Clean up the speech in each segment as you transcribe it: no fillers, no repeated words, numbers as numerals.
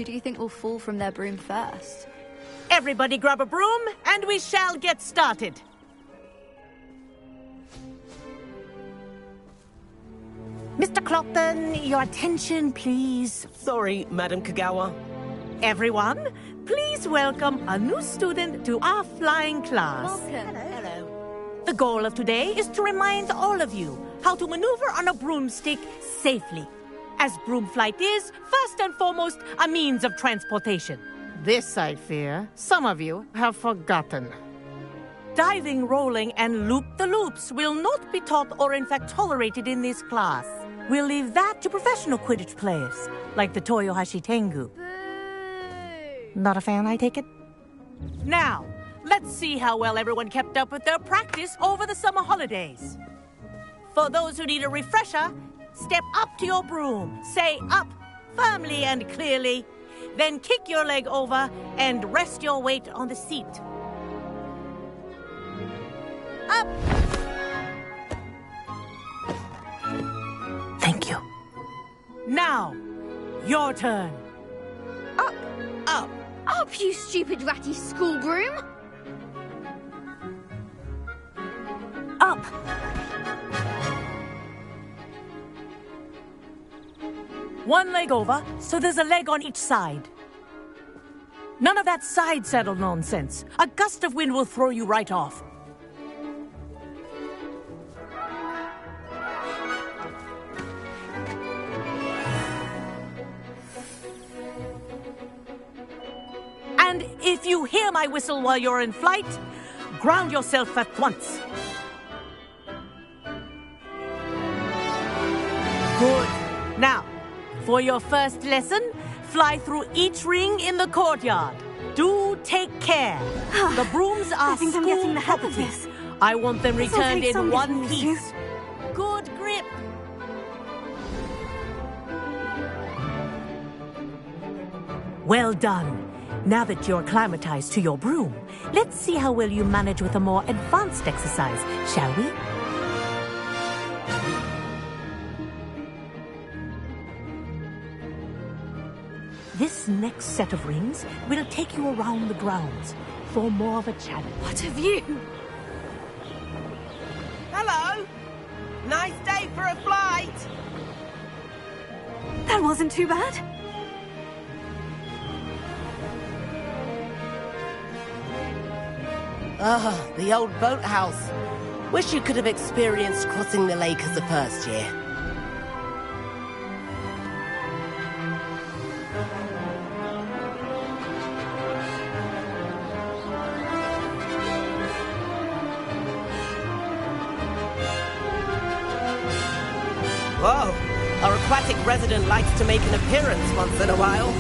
Who do you think will fall from their broom first? Everybody grab a broom, and we shall get started. Mr. Clopton, your attention, please. Sorry, Madam Kagawa. Everyone, please welcome a new student to our flying class. Welcome. Hello. The goal of today is to remind all of you how to maneuver on a broomstick safely, as broom flight is, first and foremost, a means of transportation. This, I fear, some of you have forgotten. Diving, rolling, and loop-the-loops will not be taught or in fact tolerated in this class. We'll leave that to professional Quidditch players, like the Toyohashi Tengu. Boo! Not a fan, I take it? Now, let's see how well everyone kept up with their practice over the summer holidays. For those who need a refresher, step up to your broom, say up, firmly and clearly, then kick your leg over and rest your weight on the seat. Up! Thank you. Now, your turn. Up! Up! Up, you stupid ratty school broom! Up! One leg over, so there's a leg on each side. None of that side saddle nonsense. A gust of wind will throw you right off. And if you hear my whistle while you're in flight, ground yourself at once. Good. Now, for your first lesson, fly through each ring in the courtyard. Do take care. The brooms are I think I'm getting the hang of property. this. I want them This'll returned take in some one getting used piece. to. Good grip. Well done. Now that you're acclimatized to your broom, let's see how well you manage with a more advanced exercise, shall we? This next set of rings will take you around the grounds for more of a challenge. What have you? Hello! Nice day for a flight! That wasn't too bad. Ah, the old boathouse. Wish you could have experienced crossing the lake as a first year. Whoa! Our aquatic resident likes to make an appearance once in a while.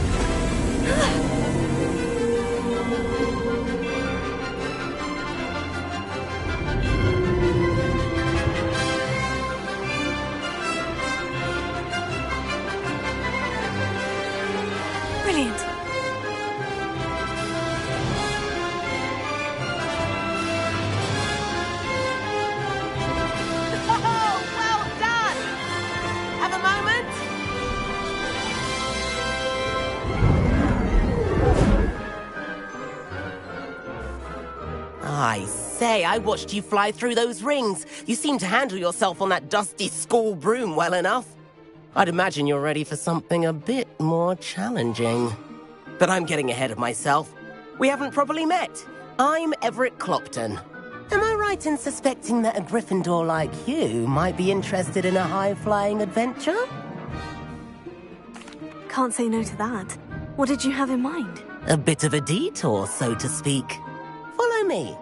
Brilliant. Oh, well done! Have a moment? I say, I watched you fly through those rings. You seem to handle yourself on that dusty school broom well enough. I'd imagine you're ready for something a bit more challenging. But I'm getting ahead of myself. We haven't properly met. I'm Everett Clopton. Am I right in suspecting that a Gryffindor like you might be interested in a high-flying adventure? Can't say no to that. What did you have in mind? A bit of a detour, so to speak. Follow me.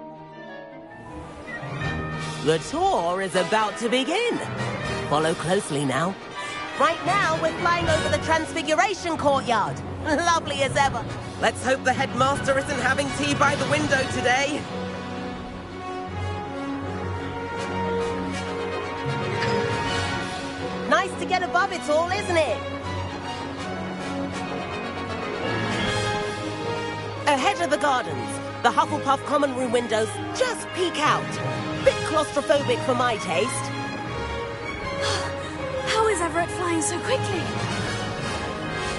The tour is about to begin. Follow closely now. Right now, we're flying over the Transfiguration Courtyard. Lovely as ever. Let's hope the headmaster isn't having tea by the window today. Nice to get above it all, isn't it? Ahead of the gardens, the Hufflepuff common room windows just peek out. Bit claustrophobic for my taste. How is Everett flying so quickly?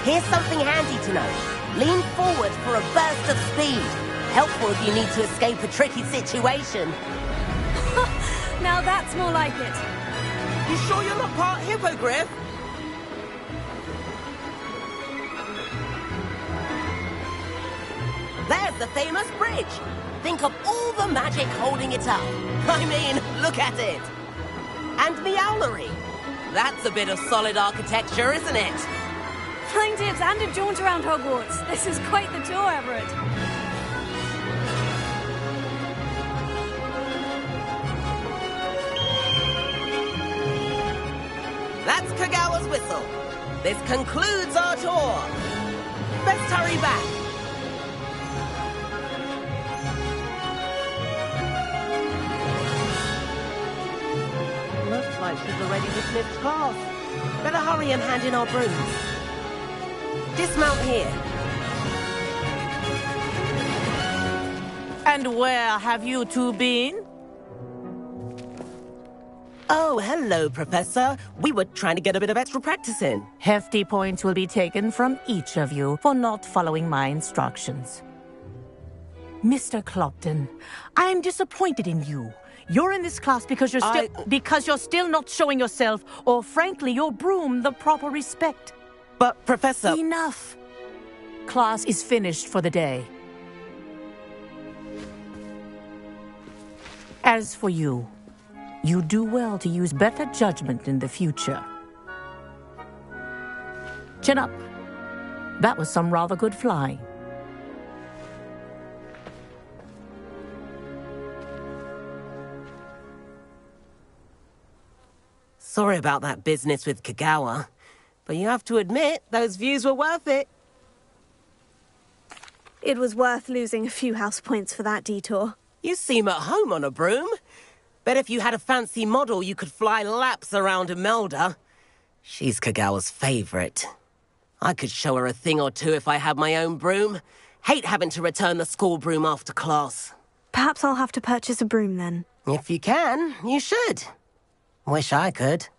Here's something handy to know. Lean forward for a burst of speed. Helpful if you need to escape a tricky situation. Now that's more like it. You sure you're not part hippogriff? There's the famous bridge. Think of all the magic holding it up. I mean, look at it. And the owlery. That's a bit of solid architecture, isn't it? Flying tips and a jaunt around Hogwarts. This is quite the tour, Everett. That's Kagawa's whistle. This concludes our tour. Best hurry back. Looks like she's already dismissed class. Better hurry and hand in our brooms. Dismount here. And where have you two been? Oh, hello, Professor. We were trying to get a bit of extra practice in. Hefty points will be taken from each of you for not following my instructions. Mr. Clopton, I'm disappointed in you. You're in this class because you're still not showing yourself, or frankly, your broom, the proper respect. But, Professor... Enough. Class is finished for the day. As for you, you do well to use better judgment in the future. Chin up. That was some rather good flying. Sorry about that business with Kagawa, but you have to admit, those views were worth it. It was worth losing a few house points for that detour. You seem at home on a broom. Bet if you had a fancy model, you could fly laps around Imelda. She's Kagawa's favorite. I could show her a thing or two if I had my own broom. Hate having to return the school broom after class. Perhaps I'll have to purchase a broom then. If you can, you should. Wish I could.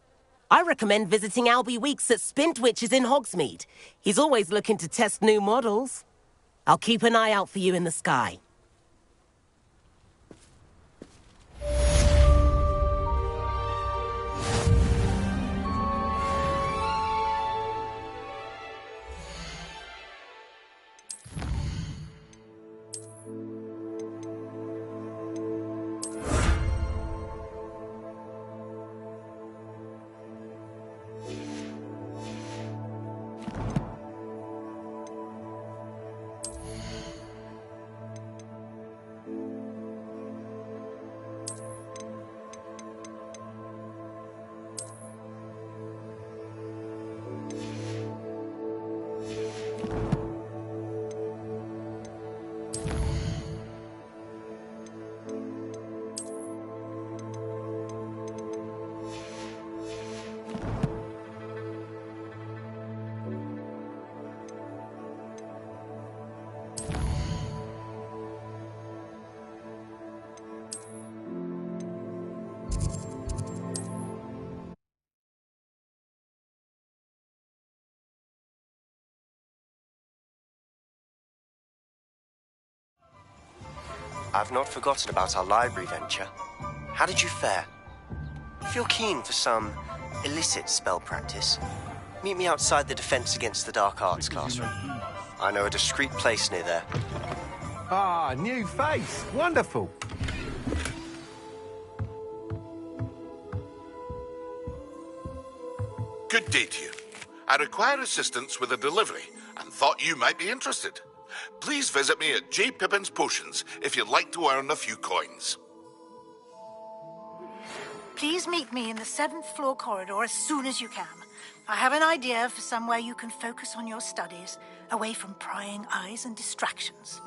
I recommend visiting Albie Weeks at Spintwitches in Hogsmeade. He's always looking to test new models. I'll keep an eye out for you in the sky. I've not forgotten about our library venture. How did you fare? If you're keen for some illicit spell practice, meet me outside the Defense Against the Dark Arts classroom. I know a discreet place near there. Ah, new face. Wonderful. Good day to you. I require assistance with a delivery and thought you might be interested. Please visit me at J. Pippin's Potions if you'd like to earn a few coins. Please meet me in the 7th floor corridor as soon as you can. I have an idea for somewhere you can focus on your studies, away from prying eyes and distractions.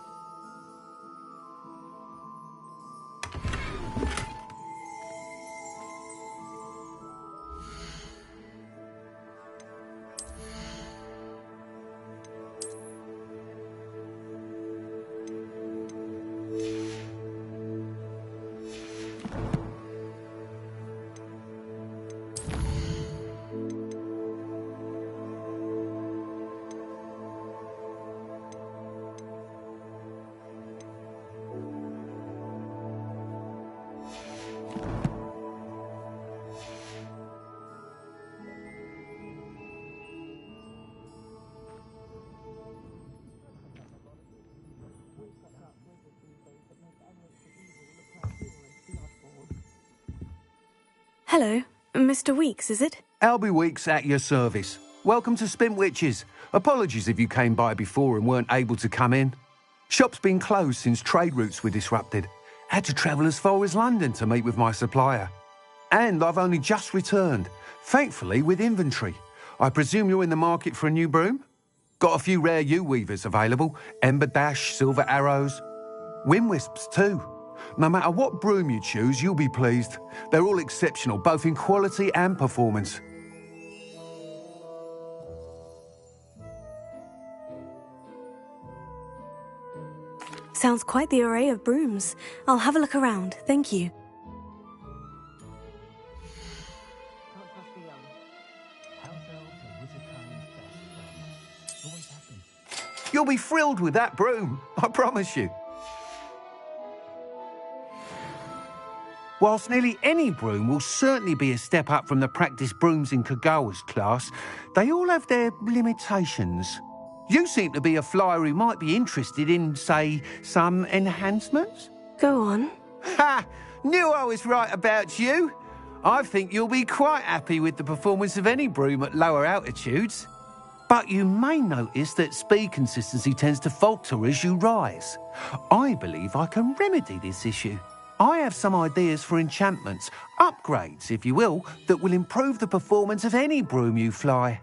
Hello, Mr. Weeks, is it? Albie Weeks at your service. Welcome to Spintwitches. Apologies if you came by before and weren't able to come in. Shop's been closed since trade routes were disrupted. Had to travel as far as London to meet with my supplier. And I've only just returned, thankfully with inventory. I presume you're in the market for a new broom? Got a few rare U-weavers available. Ember Dash, Silver Arrows. Wind Wisps too. No matter what broom you choose, you'll be pleased. They're all exceptional, both in quality and performance. Sounds quite the array of brooms. I'll have a look around, thank you. You'll be thrilled with that broom, I promise you. Whilst nearly any broom will certainly be a step up from the practice brooms in Kagawa's class, they all have their limitations. You seem to be a flyer who might be interested in, say, some enhancements? Go on. Ha! Knew I was right about you. I think you'll be quite happy with the performance of any broom at lower altitudes. But you may notice that speed consistency tends to falter as you rise. I believe I can remedy this issue. I have some ideas for enchantments, upgrades, if you will, that will improve the performance of any broom you fly.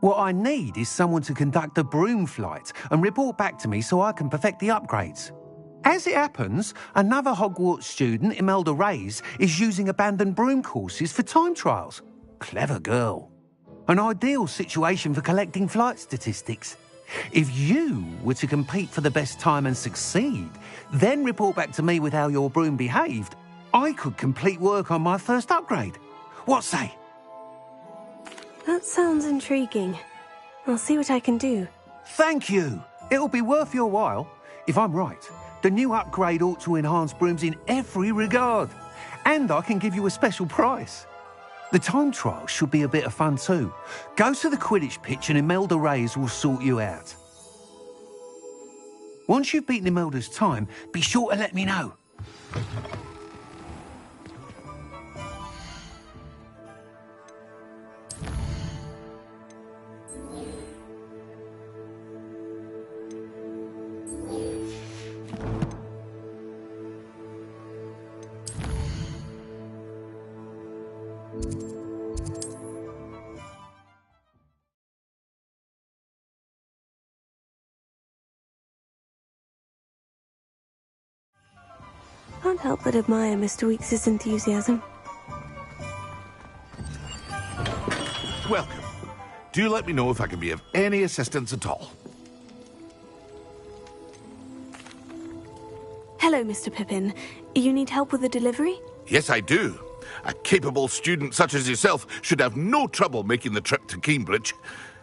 What I need is someone to conduct a broom flight and report back to me so I can perfect the upgrades. As it happens, another Hogwarts student, Imelda Reyes, is using abandoned broom courses for time trials. Clever girl. An ideal situation for collecting flight statistics. If you were to compete for the best time and succeed, then report back to me with how your broom behaved, I could complete work on my first upgrade. What say? That sounds intriguing. I'll see what I can do. Thank you. It'll be worth your while. If I'm right, the new upgrade ought to enhance brooms in every regard. And I can give you a special price. The time trial should be a bit of fun too. Go to the Quidditch pitch and Imelda Reyes will sort you out. Once you've beaten Imelda's time, be sure to let me know. Can't help but admire Mr. Weeks' enthusiasm. Welcome. Do let me know if I can be of any assistance at all. Hello, Mr. Pippin. You need help with the delivery? Yes, I do. A capable student such as yourself should have no trouble making the trip to Cambridge.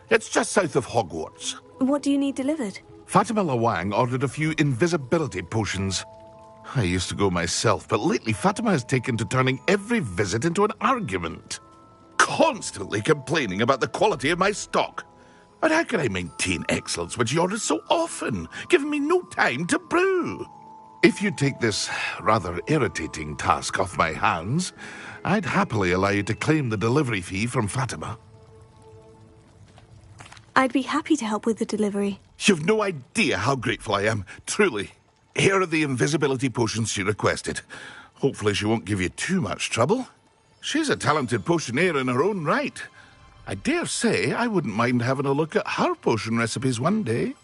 It's just south of Hogwarts. What do you need delivered? Fatima Lawang ordered a few invisibility potions. I used to go myself, but lately Fatima has taken to turning every visit into an argument. Constantly complaining about the quality of my stock. But how can I maintain excellence when she orders so often, giving me no time to brew? If you take this rather irritating task off my hands, I'd happily allow you to claim the delivery fee from Fatima. I'd be happy to help with the delivery. You've no idea how grateful I am, truly. Here are the invisibility potions she requested. Hopefully she won't give you too much trouble. She's a talented potioneer in her own right. I dare say I wouldn't mind having a look at her potion recipes one day.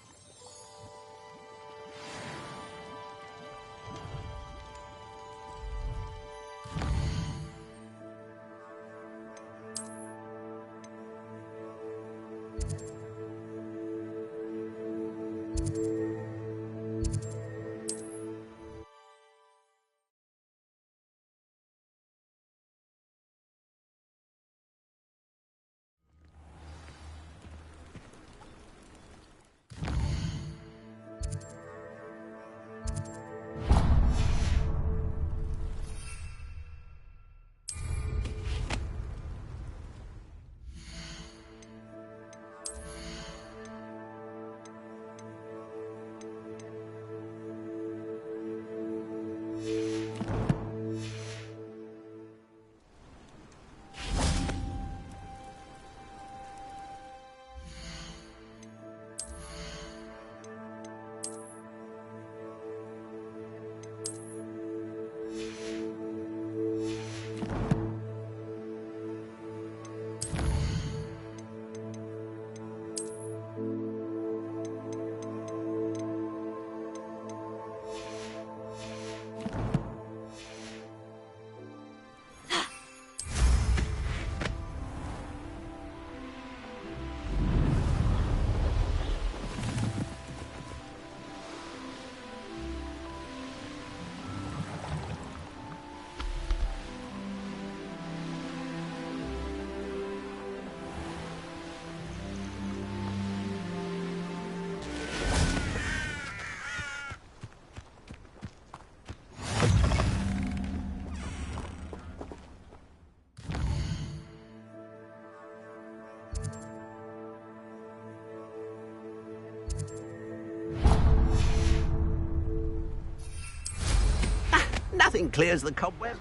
Nothing clears the cobweb.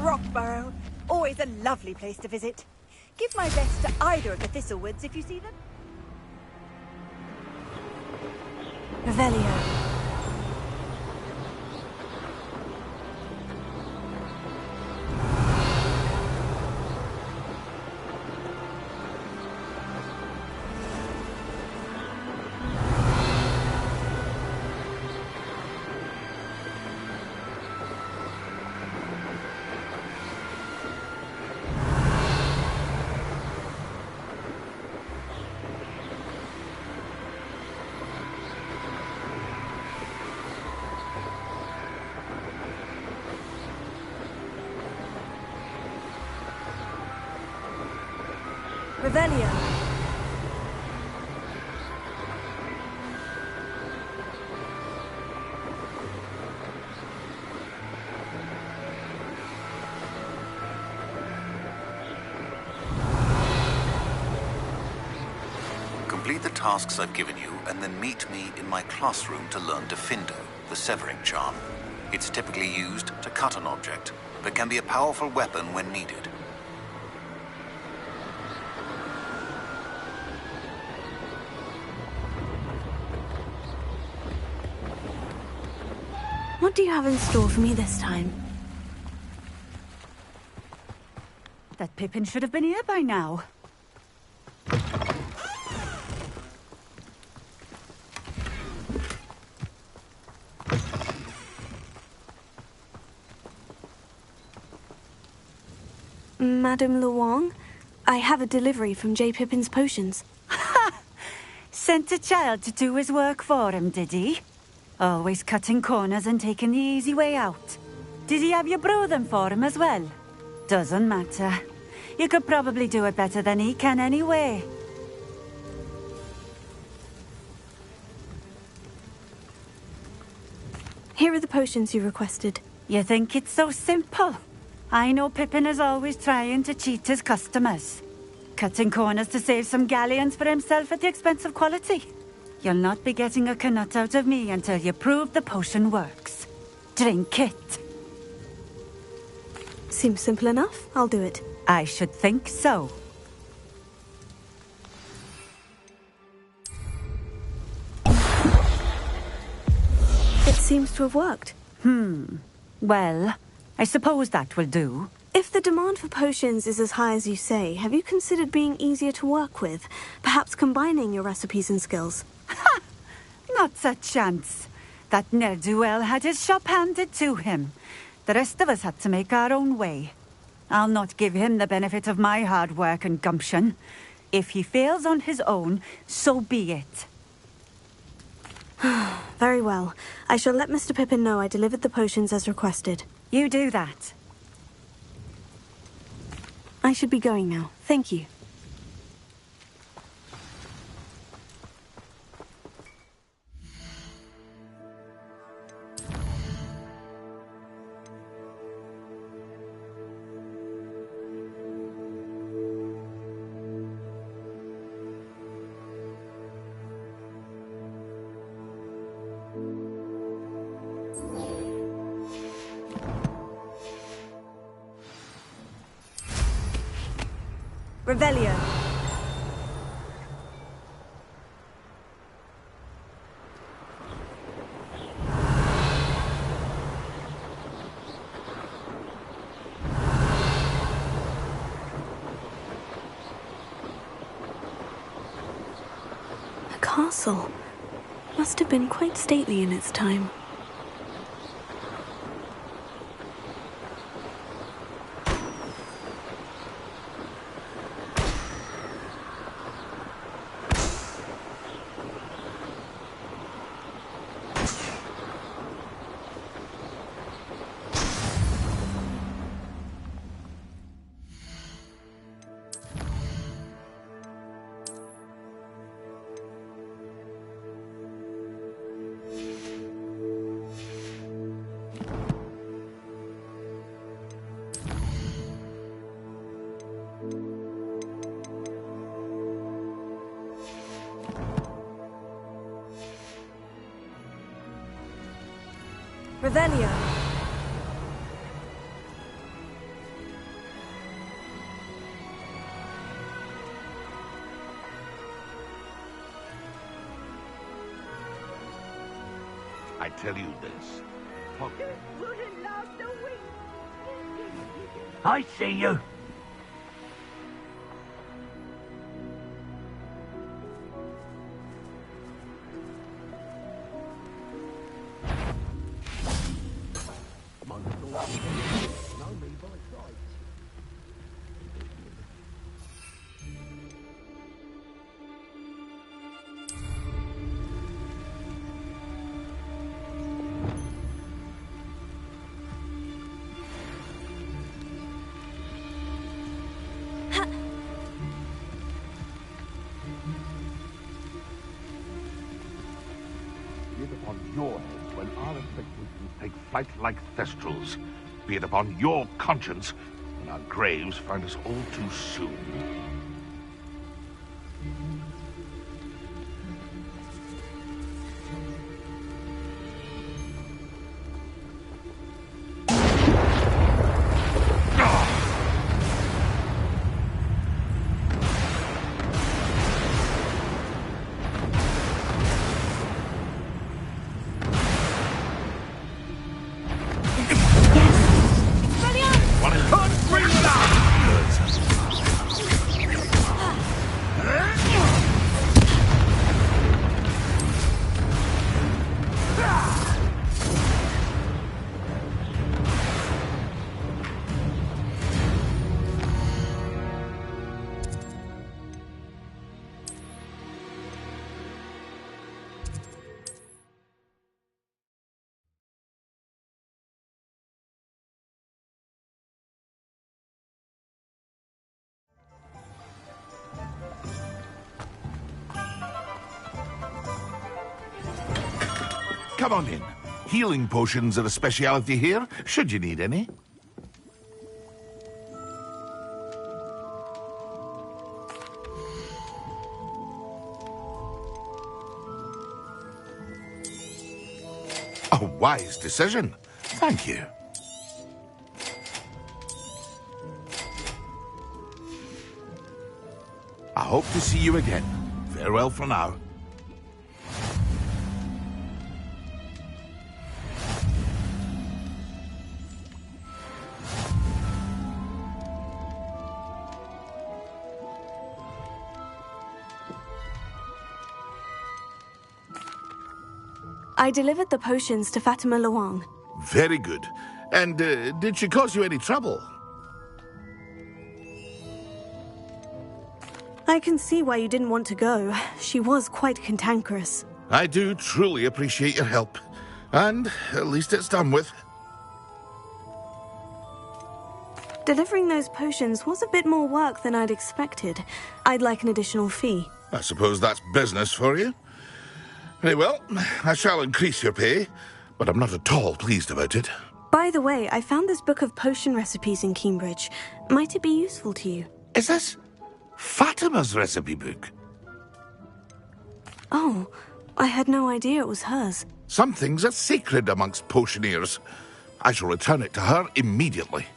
Rockburrow. Always a lovely place to visit. Give my best to either of the Thistlewoods if you see them. Revelio. Revelio. Complete the tasks I've given you, and then meet me in my classroom to learn Gryffindor, the severing charm. It's typically used to cut an object, but can be a powerful weapon when needed. What do you have in store for me this time? That Pippin should have been here by now. Madame Luong, I have a delivery from J. Pippin's potions. Ha! Sent a child to do his work for him, did he? Always cutting corners and taking the easy way out. Did he have you brew them for him as well? Doesn't matter. You could probably do it better than he can anyway. Here are the potions you requested. You think it's so simple? I know Pippin is always trying to cheat his customers. Cutting corners to save some galleons for himself at the expense of quality. You'll not be getting a canut out of me until you prove the potion works. Drink it. Seems simple enough. I'll do it. I should think so. It seems to have worked. Well, I suppose that will do. If the demand for potions is as high as you say, have you considered being easier to work with? Perhaps combining your recipes and skills? Ha! Not a chance. That ne'er-do-well had his shop handed to him. The rest of us had to make our own way. I'll not give him the benefit of my hard work and gumption. If he fails on his own, so be it. Very well. I shall let Mr. Pippin know I delivered the potions as requested. You do that. I should be going now. Thank you. Revelio. A castle. Must have been quite stately in its time. Revelio. I tell you this. I see you. Be it upon your head when our expectations take flight like thestrals. Be it upon your conscience when our graves find us all too soon. Come on in. Healing potions are a speciality here, should you need any. A wise decision. Thank you. I hope to see you again. Farewell for now. I delivered the potions to Fatima Luang. Very good. And did she cause you any trouble? I can see why you didn't want to go. She was quite cantankerous. I do truly appreciate your help. And at least it's done with. Delivering those potions was a bit more work than I'd expected. I'd like an additional fee. I suppose that's business for you. Very well, I shall increase your pay, but I'm not at all pleased about it. By the way, I found this book of potion recipes in Cambridge. Might it be useful to you? Is this Fatima's recipe book? Oh, I had no idea it was hers. Some things are sacred amongst potioneers. I shall return it to her immediately.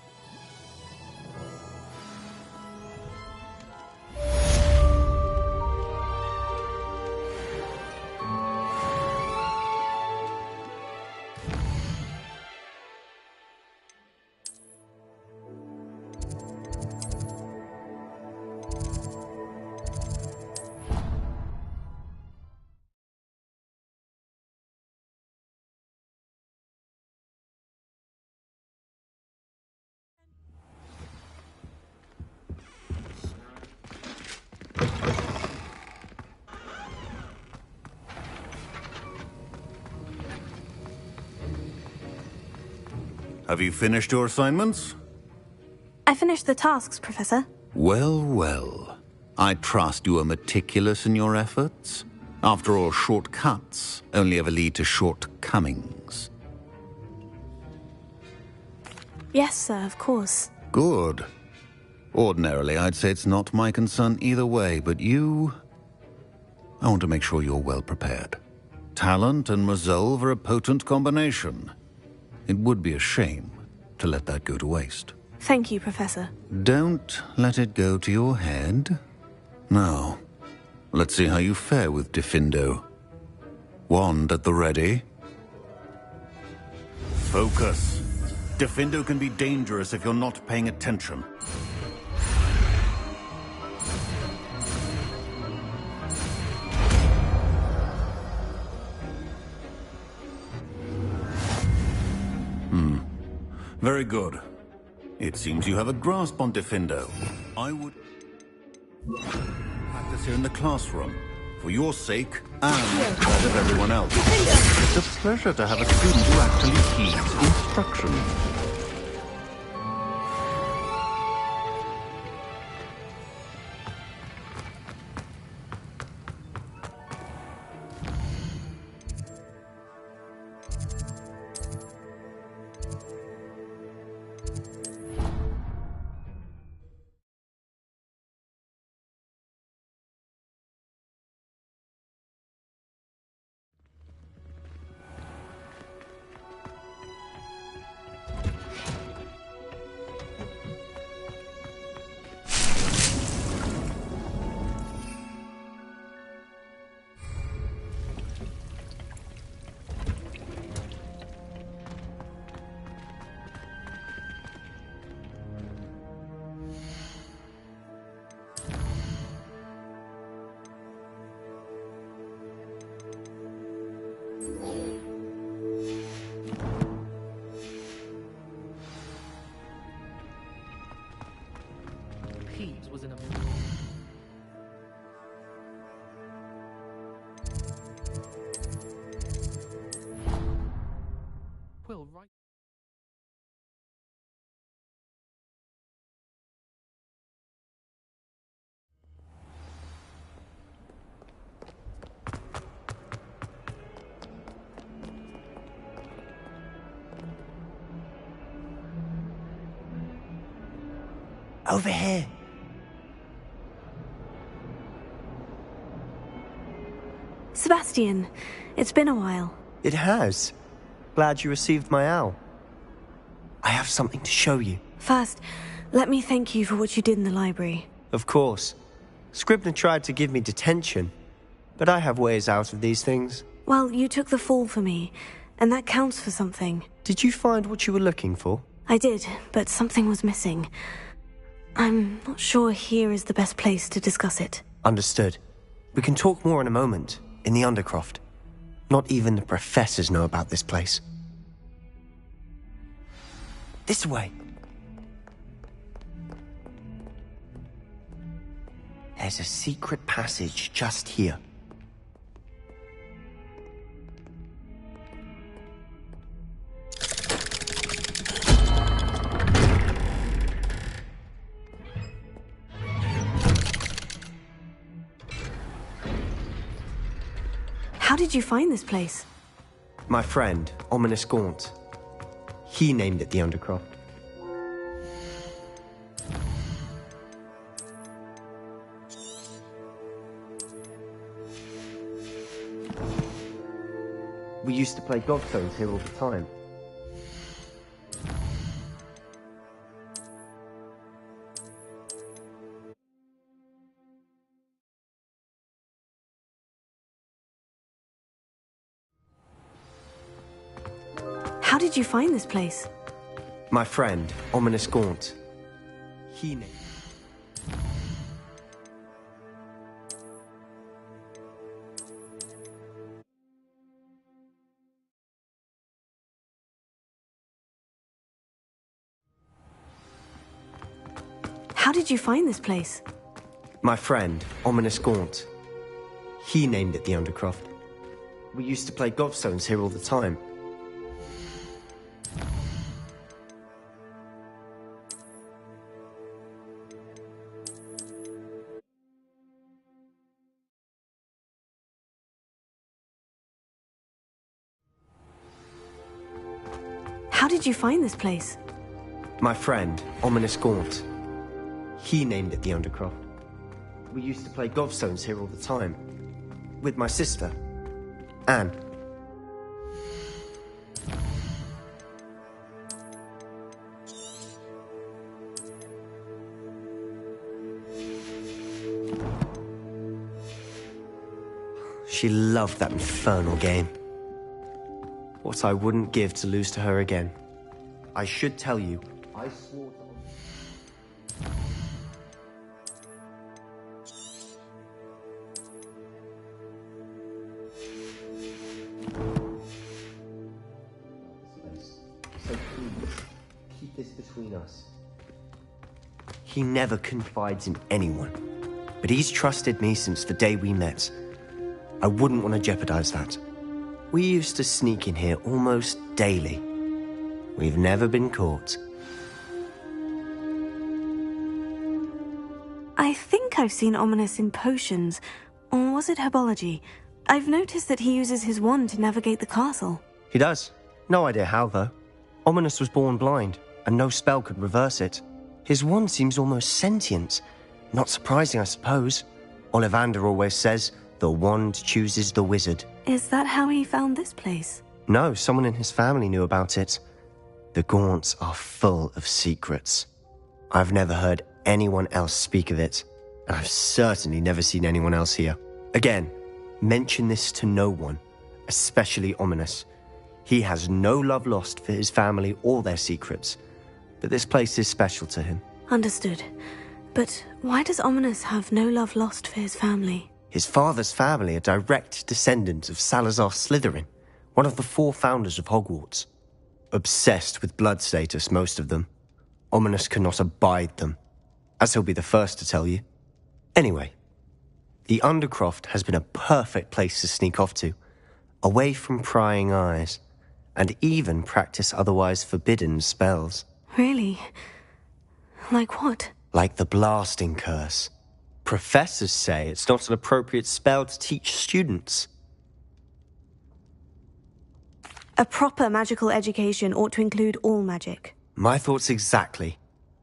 Have you finished your assignments? I finished the tasks, Professor. Well, well. I trust you are meticulous in your efforts. After all, shortcuts only ever lead to shortcomings. Yes, sir, of course. Good. Ordinarily, I'd say it's not my concern either way, but you... I want to make sure you're well prepared. Talent and resolve are a potent combination. It would be a shame to let that go to waste. Thank you, Professor. Don't let it go to your head. Now, let's see how you fare with Gryffindor. Wand at the ready. Focus. Gryffindor can be dangerous if you're not paying attention. Very good. It seems you have a grasp on Gryffindor. I would practice here in the classroom, for your sake and that of everyone else. It's a pleasure to have a student who actually heeds instruction. Was in a Quill, right? Over here. Sebastian, it's been a while. It has. Glad you received my owl. I have something to show you. First, let me thank you for what you did in the library. Of course. Scribner tried to give me detention, but I have ways out of these things. Well, you took the fall for me, and that counts for something. Did you find what you were looking for? I did, but something was missing. I'm not sure here is the best place to discuss it. Understood. We can talk more in a moment, in the Undercroft. Not even the professors know about this place. This way. There's a secret passage just here. How did you find this place? My friend, Ominous Gaunt. He named it the Undercroft. We used to play gobstones here all the time. How did you find this place? My friend, Ominous Gaunt. He named it. How did you find this place? My friend, Ominous Gaunt. He named it the Undercroft. We used to play gobstones here all the time. How did you find this place? My friend, Ominous Gaunt. He named it the Undercroft. We used to play gobstones here all the time. With my sister, Anne. She loved that infernal game. What I wouldn't give to lose to her again. I should tell you, I swore to... So please, keep this between us. He never confides in anyone, but he's trusted me since the day we met. I wouldn't want to jeopardize that. We used to sneak in here almost daily. We've never been caught. I think I've seen Ominous in potions, or was it herbology? I've noticed that he uses his wand to navigate the castle. He does. No idea how, though. Ominous was born blind, and no spell could reverse it. His wand seems almost sentient. Not surprising, I suppose. Ollivander always says, the wand chooses the wizard. Is that how he found this place? No, someone in his family knew about it. The Gaunts are full of secrets. I've never heard anyone else speak of it, and I've certainly never seen anyone else here. Again, mention this to no one, especially Ominous. He has no love lost for his family or their secrets, but this place is special to him. Understood. But why does Ominous have no love lost for his family? His father's family are direct descendants of Salazar Slytherin, one of the 4 founders of Hogwarts. Obsessed with blood status, most of them. Ominous cannot abide them, as he'll be the first to tell you. Anyway, the Undercroft has been a perfect place to sneak off to, away from prying eyes, and even practice otherwise forbidden spells. Really? Like what? Like the blasting curse. Professors say it's not an appropriate spell to teach students. A proper magical education ought to include all magic. My thoughts exactly.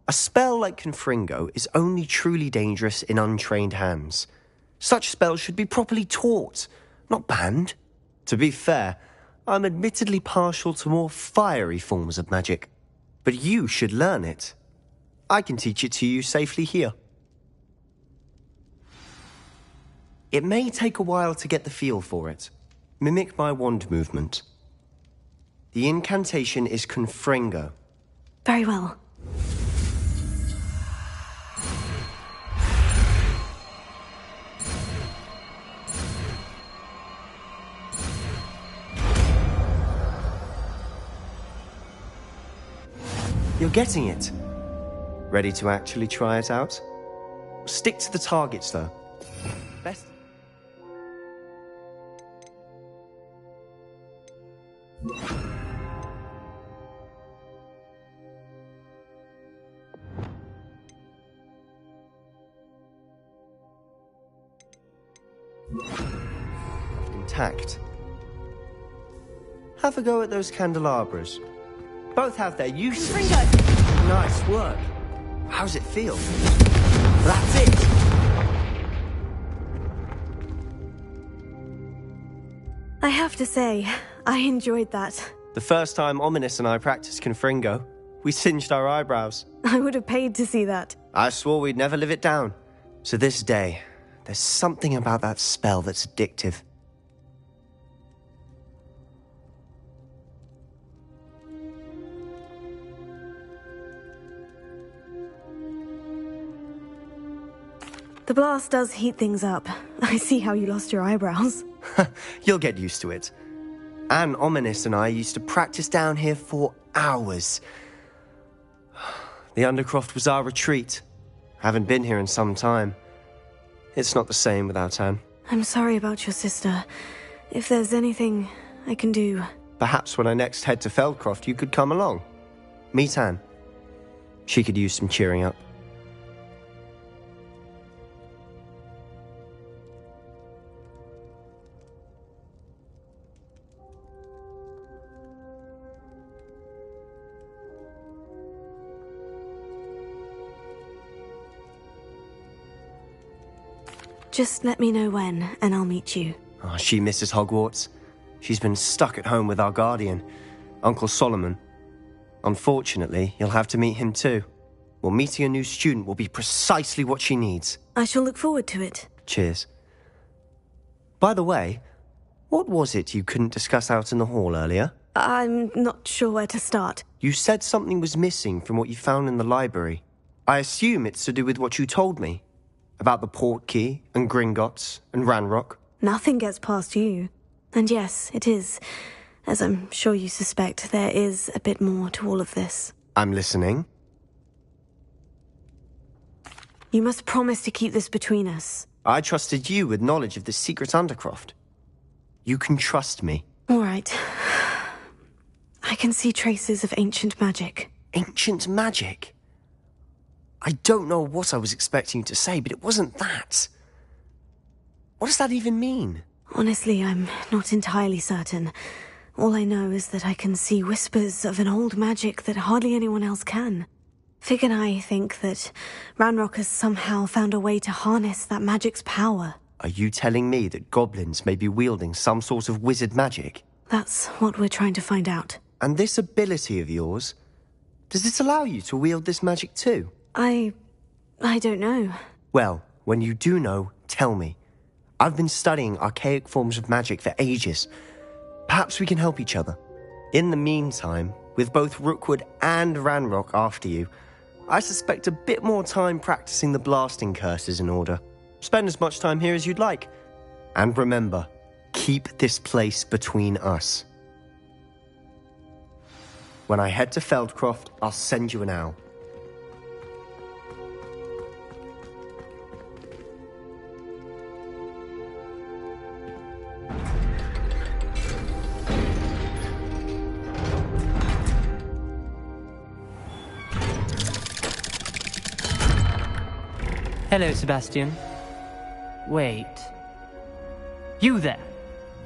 A spell like Confringo is only truly dangerous in untrained hands. Such spells should be properly taught, not banned. To be fair, I'm admittedly partial to more fiery forms of magic. But you should learn it. I can teach it to you safely here. It may take a while to get the feel for it. Mimic my wand movement. The incantation is Confringo. Very well. You're getting it. Ready to actually try it out? Stick to the targets, though. Best... Intact. Have a go at those candelabras. Both have their uses. Nice work. How's it feel? That's it! I have to say, I enjoyed that. The first time Ominous and I practiced Confringo, we singed our eyebrows. I would have paid to see that. I swore we'd never live it down. To this day, there's something about that spell that's addictive. The blast does heat things up. I see how you lost your eyebrows. You'll get used to it. Anne, Ominous and I used to practice down here for hours. The Undercroft was our retreat. Haven't been here in some time. It's not the same without Anne. I'm sorry about your sister. If there's anything I can do... Perhaps when I next head to Feldcroft, you could come along. Meet Anne. She could use some cheering up. Just let me know when, and I'll meet you. Oh, she misses Hogwarts. She's been stuck at home with our guardian, Uncle Solomon. Unfortunately, you'll have to meet him too. Well, meeting a new student will be precisely what she needs. I shall look forward to it. Cheers. By the way, what was it you couldn't discuss out in the hall earlier? I'm not sure where to start. You said something was missing from what you found in the library. I assume it's to do with what you told me. About the Portkey, and Gringotts, and Ranrock. Nothing gets past you. And yes, it is. As I'm sure you suspect, there is a bit more to all of this. I'm listening. You must promise to keep this between us. I trusted you with knowledge of the secret Undercroft. You can trust me. All right. I can see traces of ancient magic. Ancient magic? I don't know what I was expecting you to say, but it wasn't that. What does that even mean? Honestly, I'm not entirely certain. All I know is that I can see whispers of an old magic that hardly anyone else can. Fig and I think that Ranrock has somehow found a way to harness that magic's power. Are you telling me that goblins may be wielding some sort of wizard magic? That's what we're trying to find out. And this ability of yours, does it allow you to wield this magic too? I don't know. Well, when you do know, tell me. I've been studying archaic forms of magic for ages. Perhaps we can help each other. In the meantime, with both Rookwood and Ranrock after you, I suspect a bit more time practicing the blasting curse is in order. Spend as much time here as you'd like. And remember, keep this place between us. When I head to Feldcroft, I'll send you an owl. Hello, Sebastian. Wait. You there?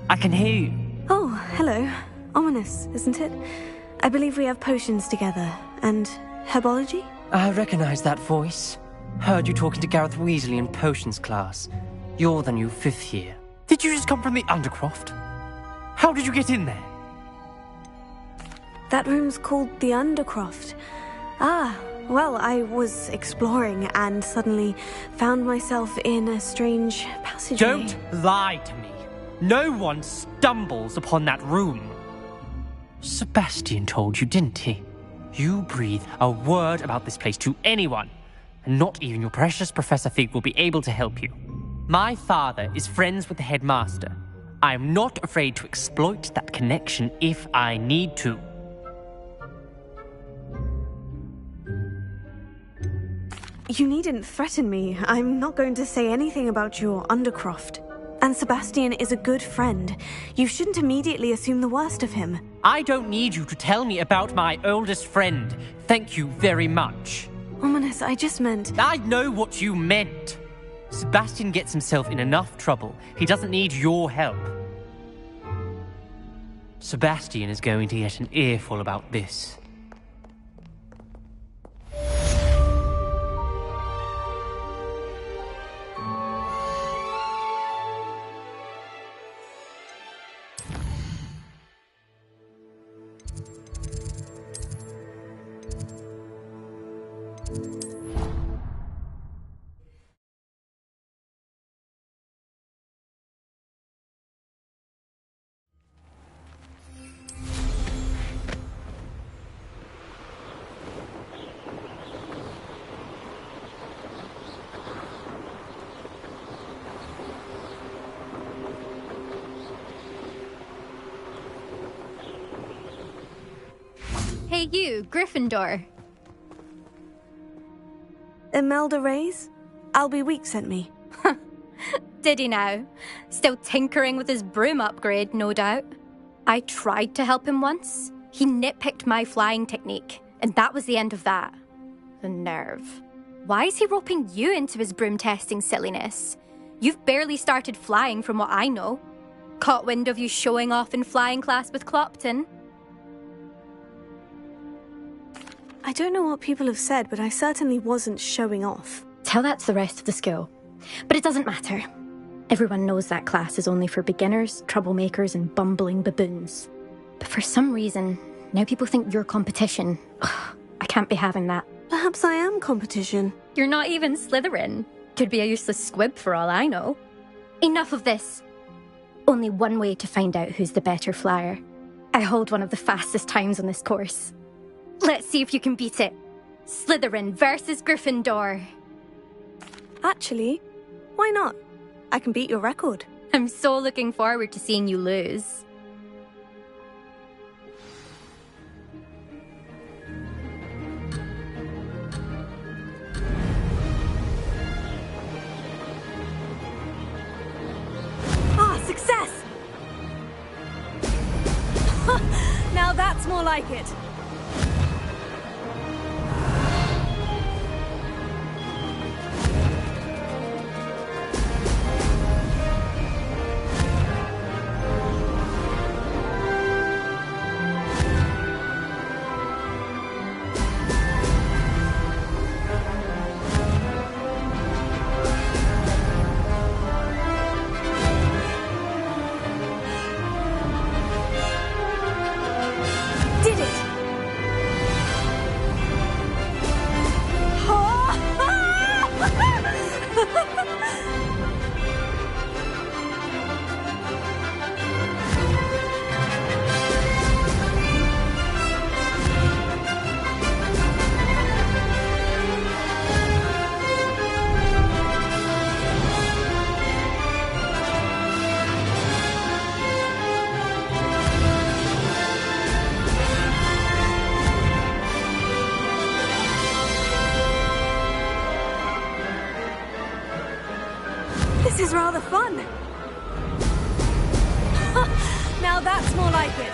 I can hear you. Oh, hello. Ominous, isn't it? I believe we have potions together. And herbology? I recognize that voice. Heard you talking to Gareth Weasley in potions class. You're the new 5th year. Did you just come from the Undercroft? How did you get in there? That room's called the Undercroft. Ah, well, I was exploring and suddenly found myself in a strange passageway. Don't lie to me. No one stumbles upon that room. Sebastian told you, didn't he? You breathe a word about this place to anyone, and not even your precious Professor Fig will be able to help you. My father is friends with the headmaster. I am not afraid to exploit that connection if I need to. You needn't threaten me. I'm not going to say anything about your Undercroft. And Sebastian is a good friend. You shouldn't immediately assume the worst of him. I don't need you to tell me about my oldest friend. Thank you very much. Ominous, I just meant... I know what you meant. Sebastian gets himself in enough trouble. He doesn't need your help. Sebastian is going to get an earful about this. Hey you, Gryffindor. Imelda Reyes? Albie Week sent me. Did he now? Still tinkering with his broom upgrade, no doubt. I tried to help him once. He nitpicked my flying technique, and that was the end of that. The nerve. Why is he roping you into his broom testing silliness? You've barely started flying from what I know. Caught wind of you showing off in flying class with Clopton. I don't know what people have said, but I certainly wasn't showing off. Tell that to the rest of the school. But it doesn't matter. Everyone knows that class is only for beginners, troublemakers, and bumbling baboons. But for some reason, now people think you're competition. Ugh, I can't be having that. Perhaps I am competition. You're not even Slytherin. Could be a useless squib for all I know. Enough of this. Only one way to find out who's the better flyer. I hold one of the fastest times on this course. Let's see if you can beat it. Slytherin versus Gryffindor. Actually, why not? I can beat your record. I'm so looking forward to seeing you lose. Ah, success! Now that's more like it. This is rather fun. Now that's more like it.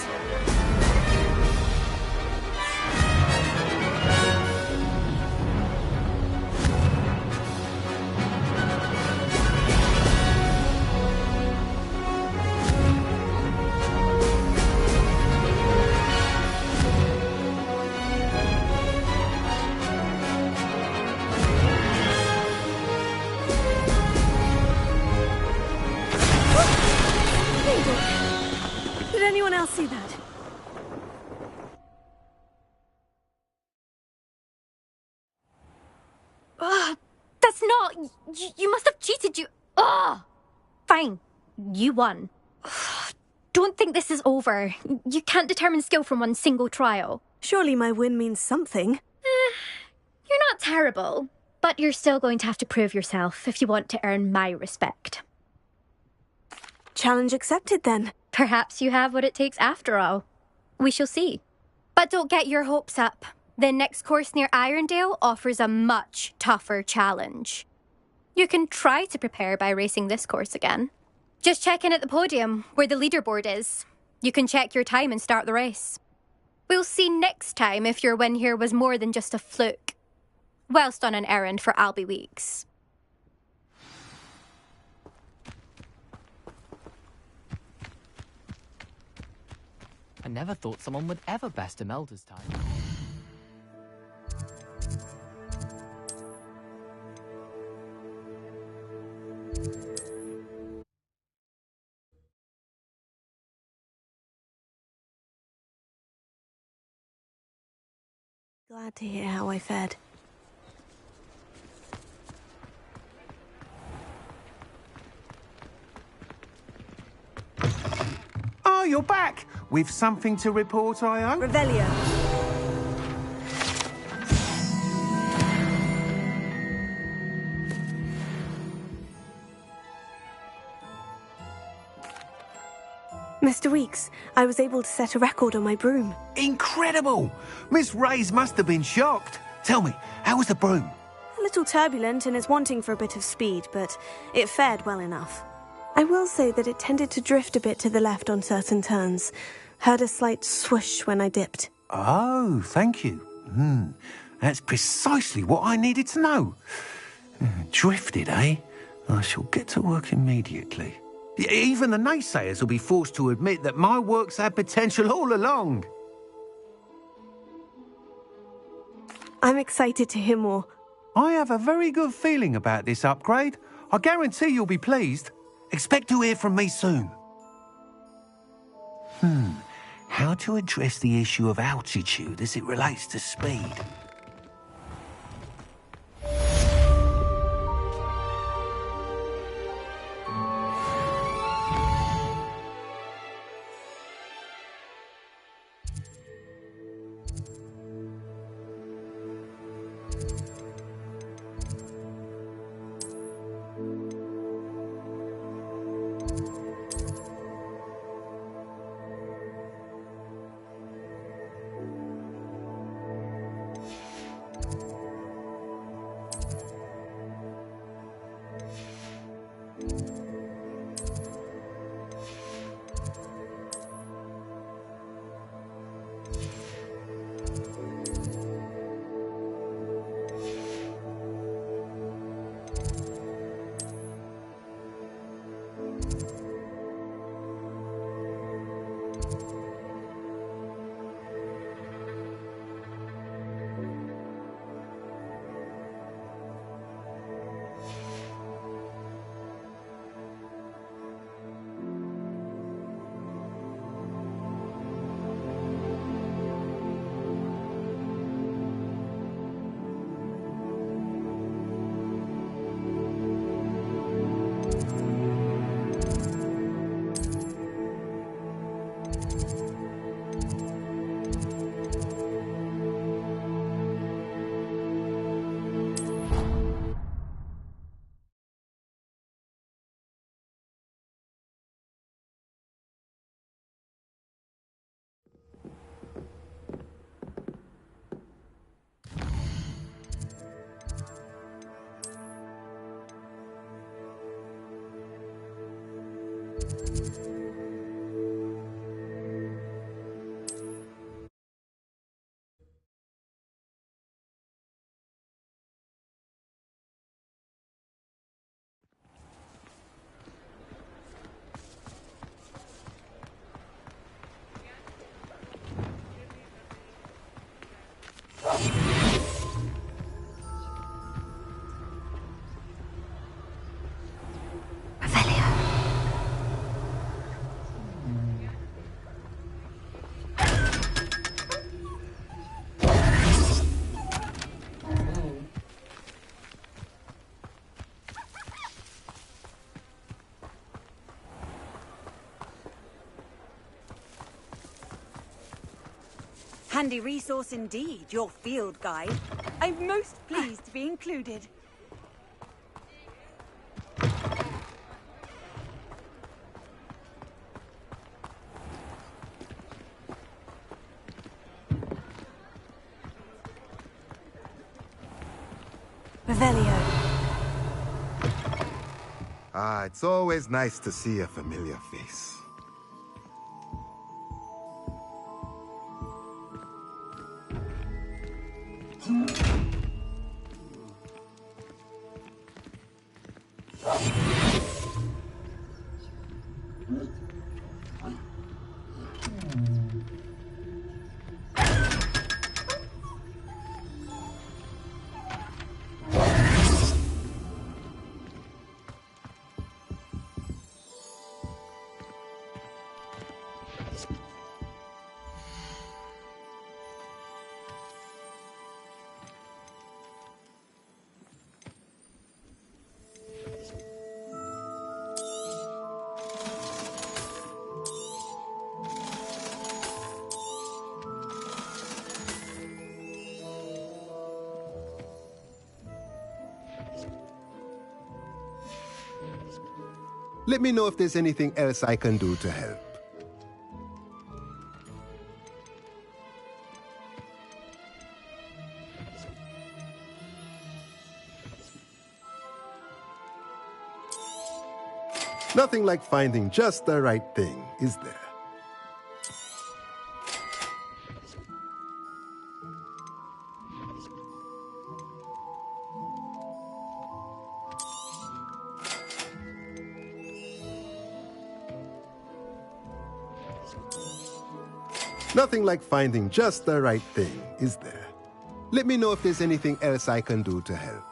Did anyone else see that? That's not... You must have cheated, you... Fine. You won. Don't think this is over. You can't determine skill from one single trial. Surely my win means something. You're not terrible, but you're still going to have to prove yourself if you want to earn my respect. Challenge accepted, then. Perhaps you have what it takes after all. We shall see. But don't get your hopes up. The next course near Irondale offers a much tougher challenge. You can try to prepare by racing this course again. Just check in at the podium, where the leaderboard is. You can check your time and start the race. We'll see next time if your win here was more than just a fluke. Whilst on an errand for Albie Weeks. I never thought someone would ever best Imelda's time. Glad to hear how I fared. Oh, you're back! With something to report, I hope? Revelio. Mr. Weeks, I was able to set a record on my broom. Incredible! Miss Reyes must have been shocked. Tell me, how was the broom? A little turbulent and is wanting for a bit of speed, but it fared well enough. I will say that it tended to drift a bit to the left on certain turns. Heard a slight swoosh when I dipped. Oh, thank you. That's precisely what I needed to know. Drifted, eh? I shall get to work immediately. Even the naysayers will be forced to admit that my work's had potential all along. I'm excited to hear more. I have a very good feeling about this upgrade. I guarantee you'll be pleased. Expect to hear from me soon. How to address the issue of altitude as it relates to speed? Handy resource indeed, your field guide. I'm most pleased to be included. Revelio. Ah, it's always nice to see a familiar face. Let me know if there's anything else I can do to help. Nothing like finding just the right thing, is there? Nothing like finding just the right thing, is there? Let me know if there's anything else I can do to help.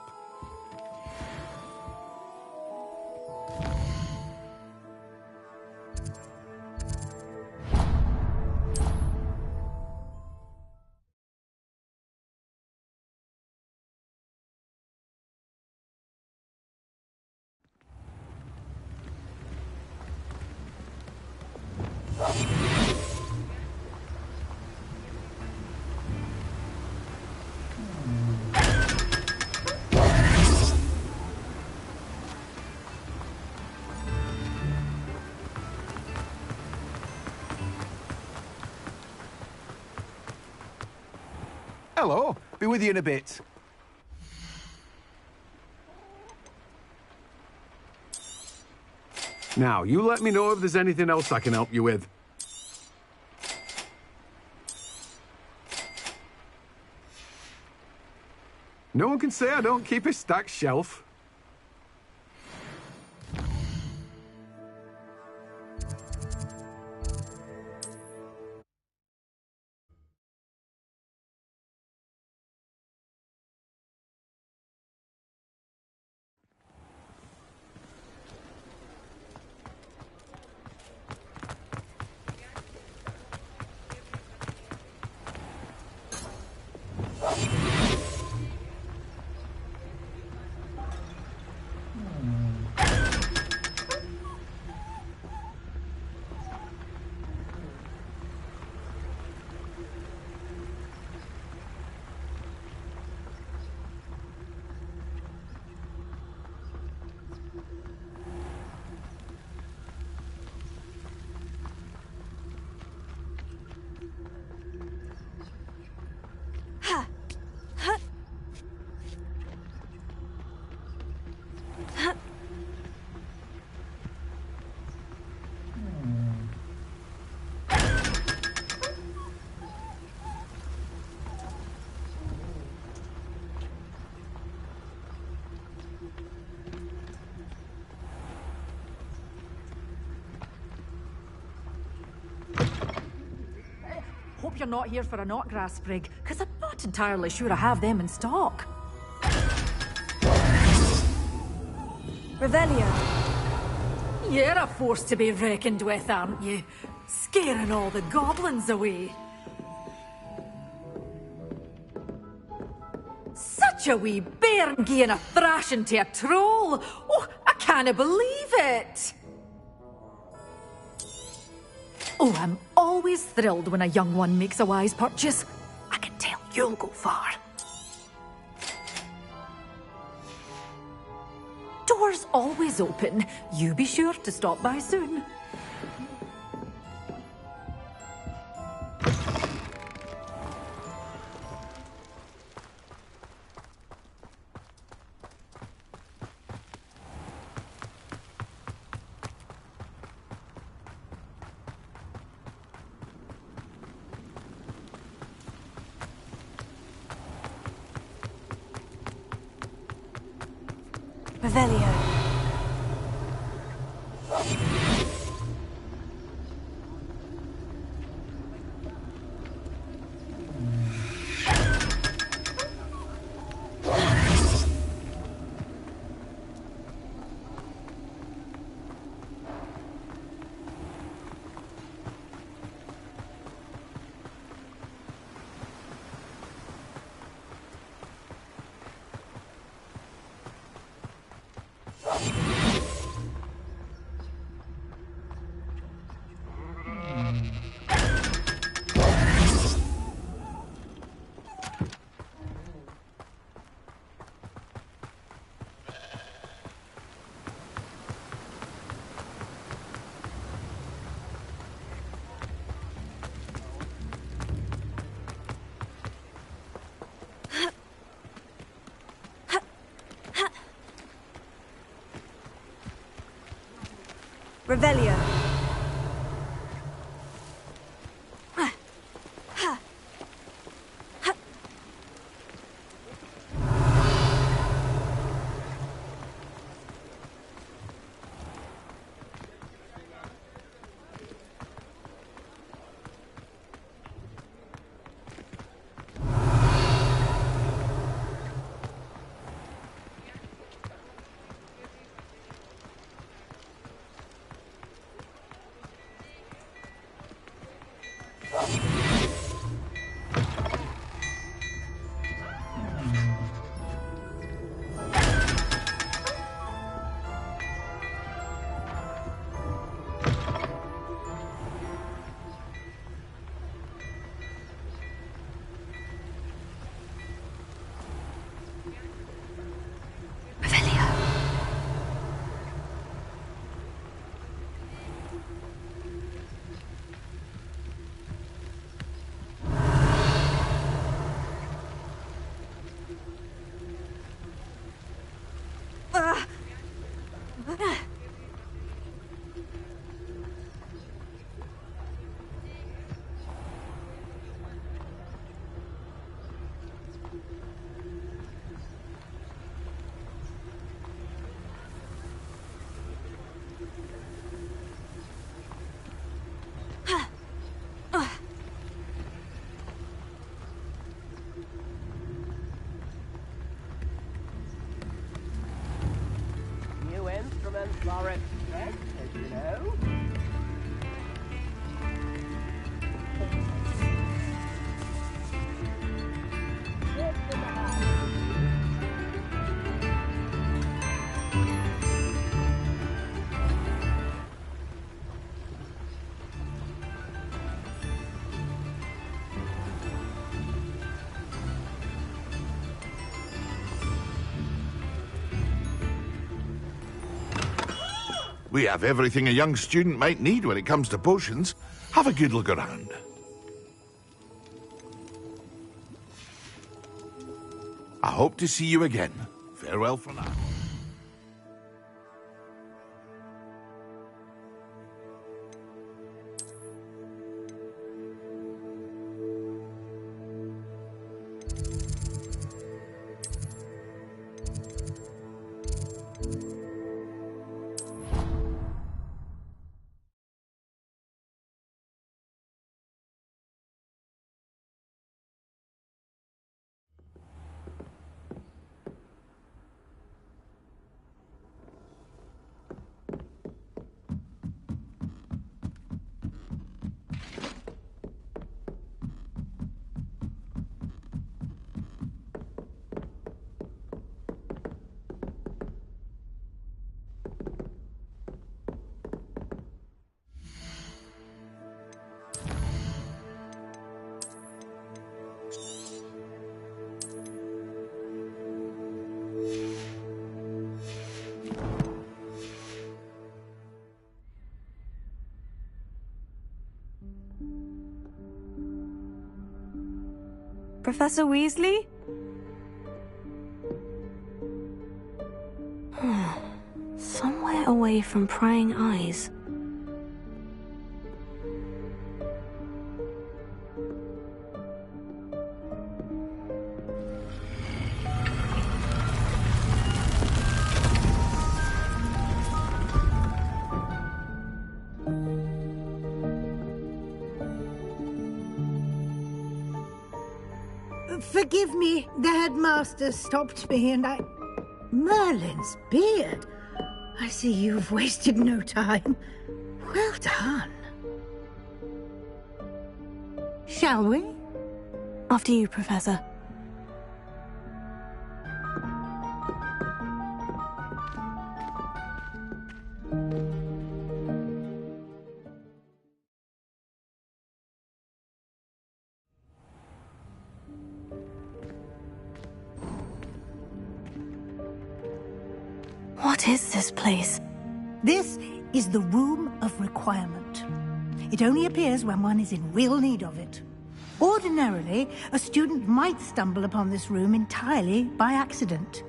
Hello. Be with you in a bit. Now, you let me know if there's anything else I can help you with. No one can say I don't keep a stacked shelf. Hope you're not here for a knotgrass sprig, because I'm not entirely sure I have them in stock. Revelio. You're a force to be reckoned with, aren't you? Scaring all the goblins away. Such a wee bairn giving a thrashing to a troll! Oh, I can't believe it! Oh, I'm always thrilled when a young one makes a wise purchase. I can tell you'll go far. Doors always open. You be sure to stop by soon. Revelio. Revelio. We have everything a young student might need when it comes to potions. Have a good look around. I hope to see you again. Farewell for now. Professor Weasley? Somewhere away from prying eyes. Forgive me, the headmaster stopped me and I... Merlin's beard. I see you've wasted no time. Well done. Shall we? After you, Professor. What is this place? This is the Room of Requirement. It only appears when one is in real need of it. Ordinarily, a student might stumble upon this room entirely by accident.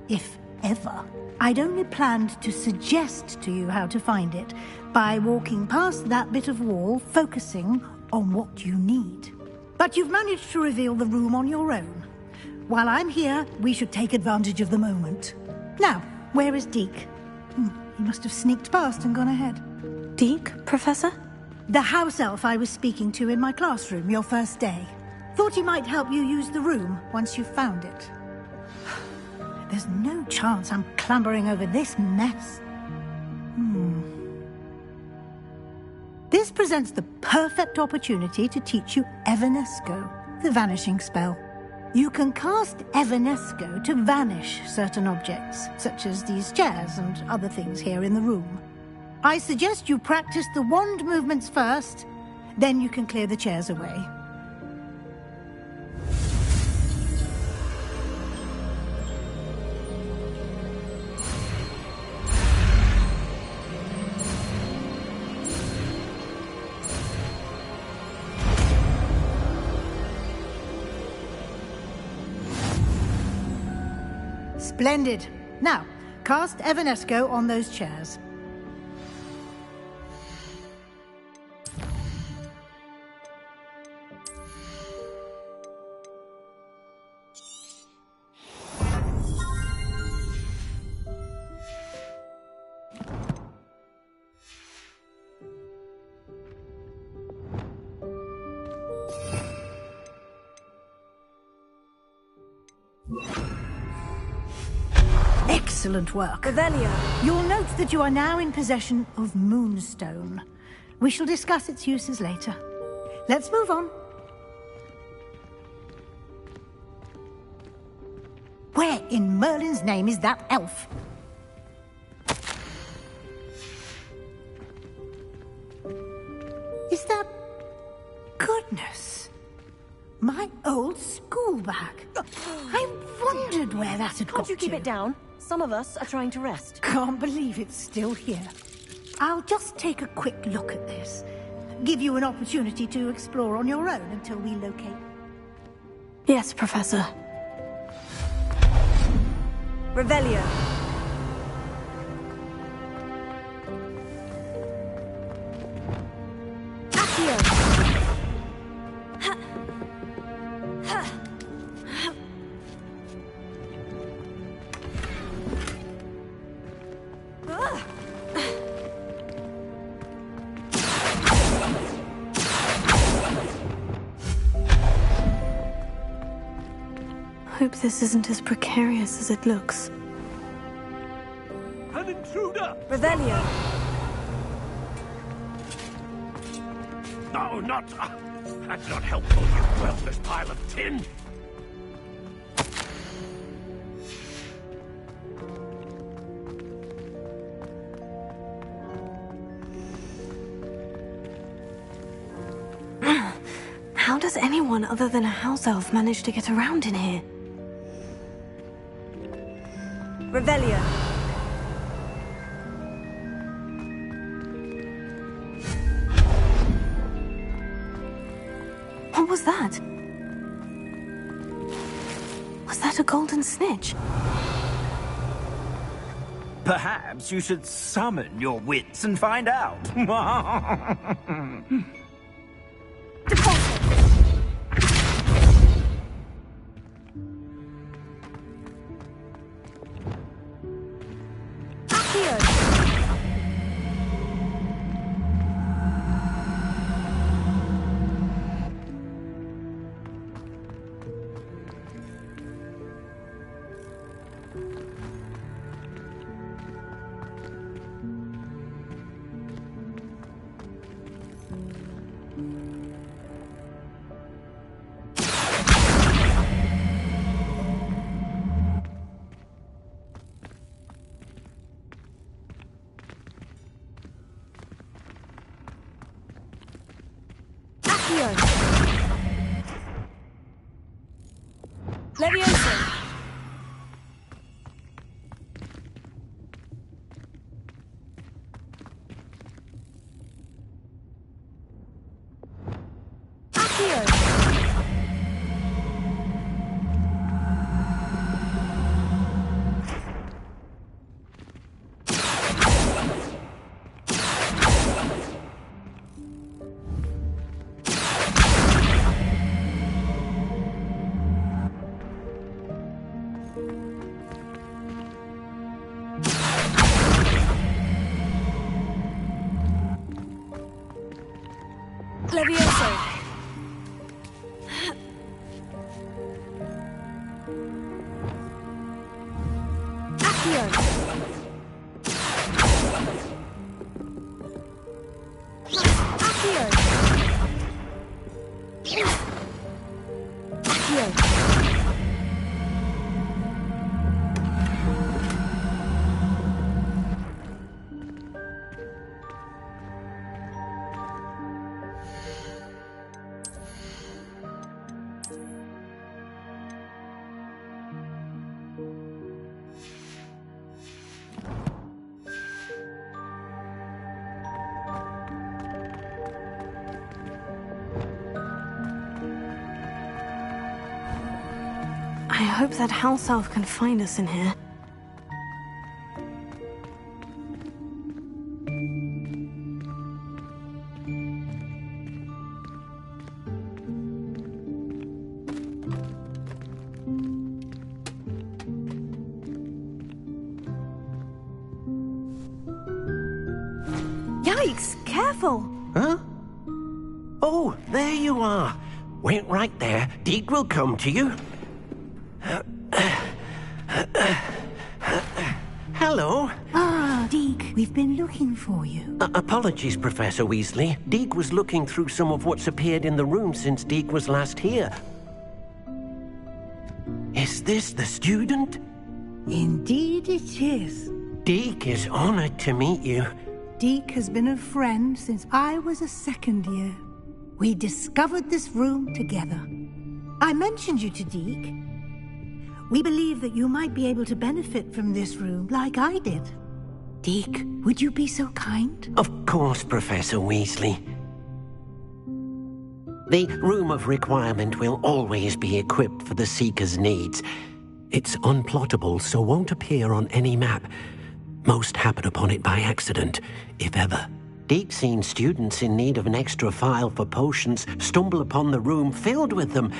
If ever. I'd only planned to suggest to you how to find it by walking past that bit of wall, focusing on what you need. But you've managed to reveal the room on your own. While I'm here, we should take advantage of the moment. Now, where is Deke? He must have sneaked past and gone ahead. Deke, Professor? The house elf I was speaking to in my classroom your first day. Thought he might help you use the room once you've found it. There's no chance I'm clambering over this mess. This presents the perfect opportunity to teach you Evanesco, the vanishing spell. You can cast Evanesco to vanish certain objects, such as these chairs and other things here in the room. I suggest you practice the wand movements first, then you can clear the chairs away. Splendid. Now, cast Evanesco on those chairs. Excellent work. Revelio. You'll note that you are now in possession of Moonstone. We shall discuss its uses later. Let's move on. Where in Merlin's name is that elf? Is that... Goodness. My old school bag. I wondered where that had got to. Can't you keep it down? Some of us are trying to rest. Can't believe it's still here. I'll just take a quick look at this. Give you an opportunity to explore on your own until we locate. Yes, Professor. Revelio. Hope this isn't as precarious as it looks. An intruder! Revelio. No, not... that's not helpful, you worthless pile of tin! How does anyone other than a house elf manage to get around in here? Revelio. What was that? Was that a golden snitch? Perhaps you should summon your wits and find out. Leviosa. Leviosa. I hope that house elf can find us in here. Yikes! Careful! Huh? Oh, there you are. Wait right there. Deek will come to you. Hello. Ah, Deek, we've been looking for you. Apologies, Professor Weasley. Deek was looking through some of what's appeared in the room since Deek was last here. Is this the student? Indeed it is. Deek is honored to meet you. Deek has been a friend since I was a second year. We discovered this room together. I mentioned you to Deek. We believe that you might be able to benefit from this room like I did. Deke, would you be so kind? Of course, Professor Weasley. The Room of Requirement will always be equipped for the Seeker's needs. It's unplottable, so won't appear on any map. Most happen upon it by accident, if ever. Deke's seen students in need of an extra file for potions stumble upon the room filled with them.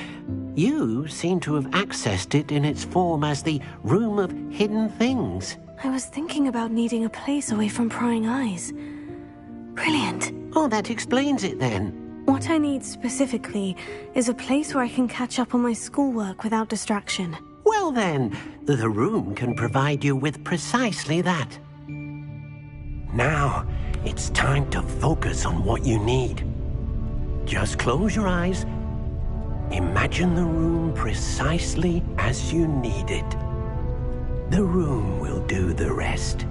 You seem to have accessed it in its form as the Room of Hidden Things. I was thinking about needing a place away from prying eyes. Brilliant. Oh, that explains it then. What I need specifically is a place where I can catch up on my schoolwork without distraction. Well then, the room can provide you with precisely that. Now, it's time to focus on what you need. Just close your eyes. Imagine the room precisely as you need it. The room will do the rest.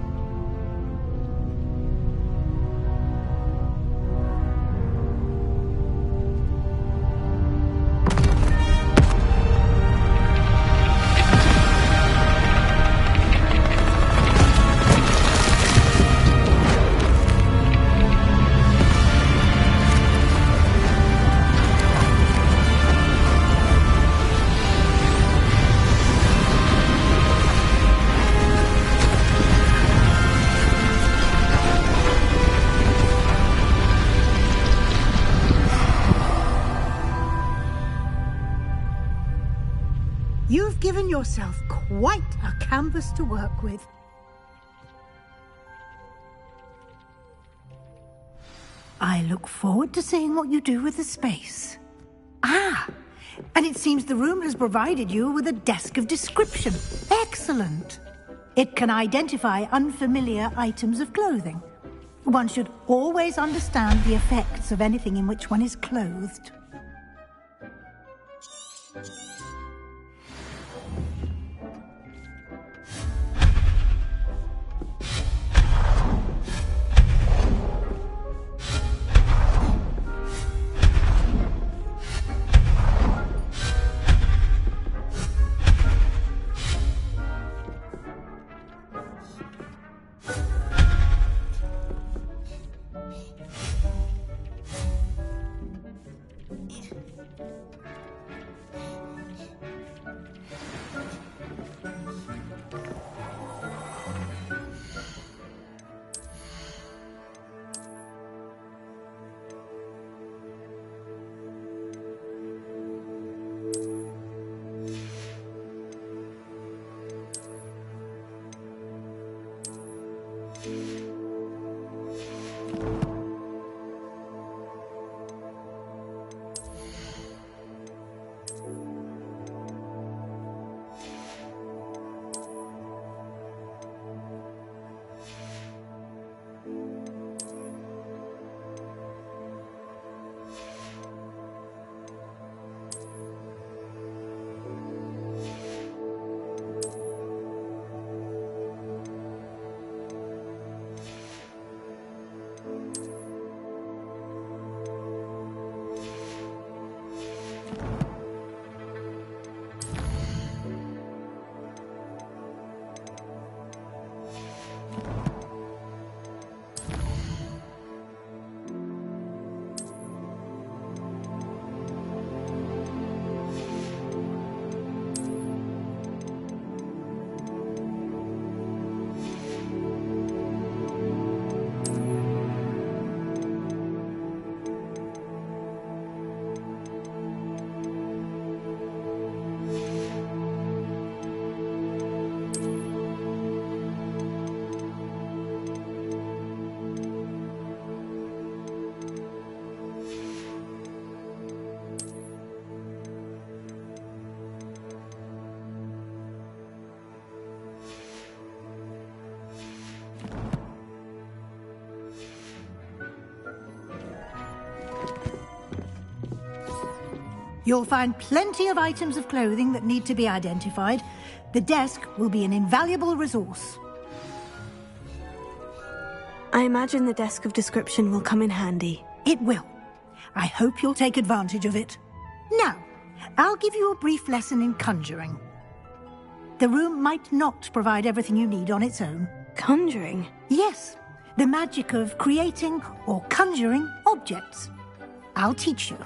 You've given yourself quite a canvas to work with. I look forward to seeing what you do with the space. Ah, and it seems the room has provided you with a desk of description. Excellent. It can identify unfamiliar items of clothing. One should always understand the effects of anything in which one is clothed. You'll find plenty of items of clothing that need to be identified. The desk will be an invaluable resource. I imagine the desk of description will come in handy. It will. I hope you'll take advantage of it. Now, I'll give you a brief lesson in conjuring. The room might not provide everything you need on its own, Conjuring? Yes, the magic of creating or conjuring objects. I'll teach you.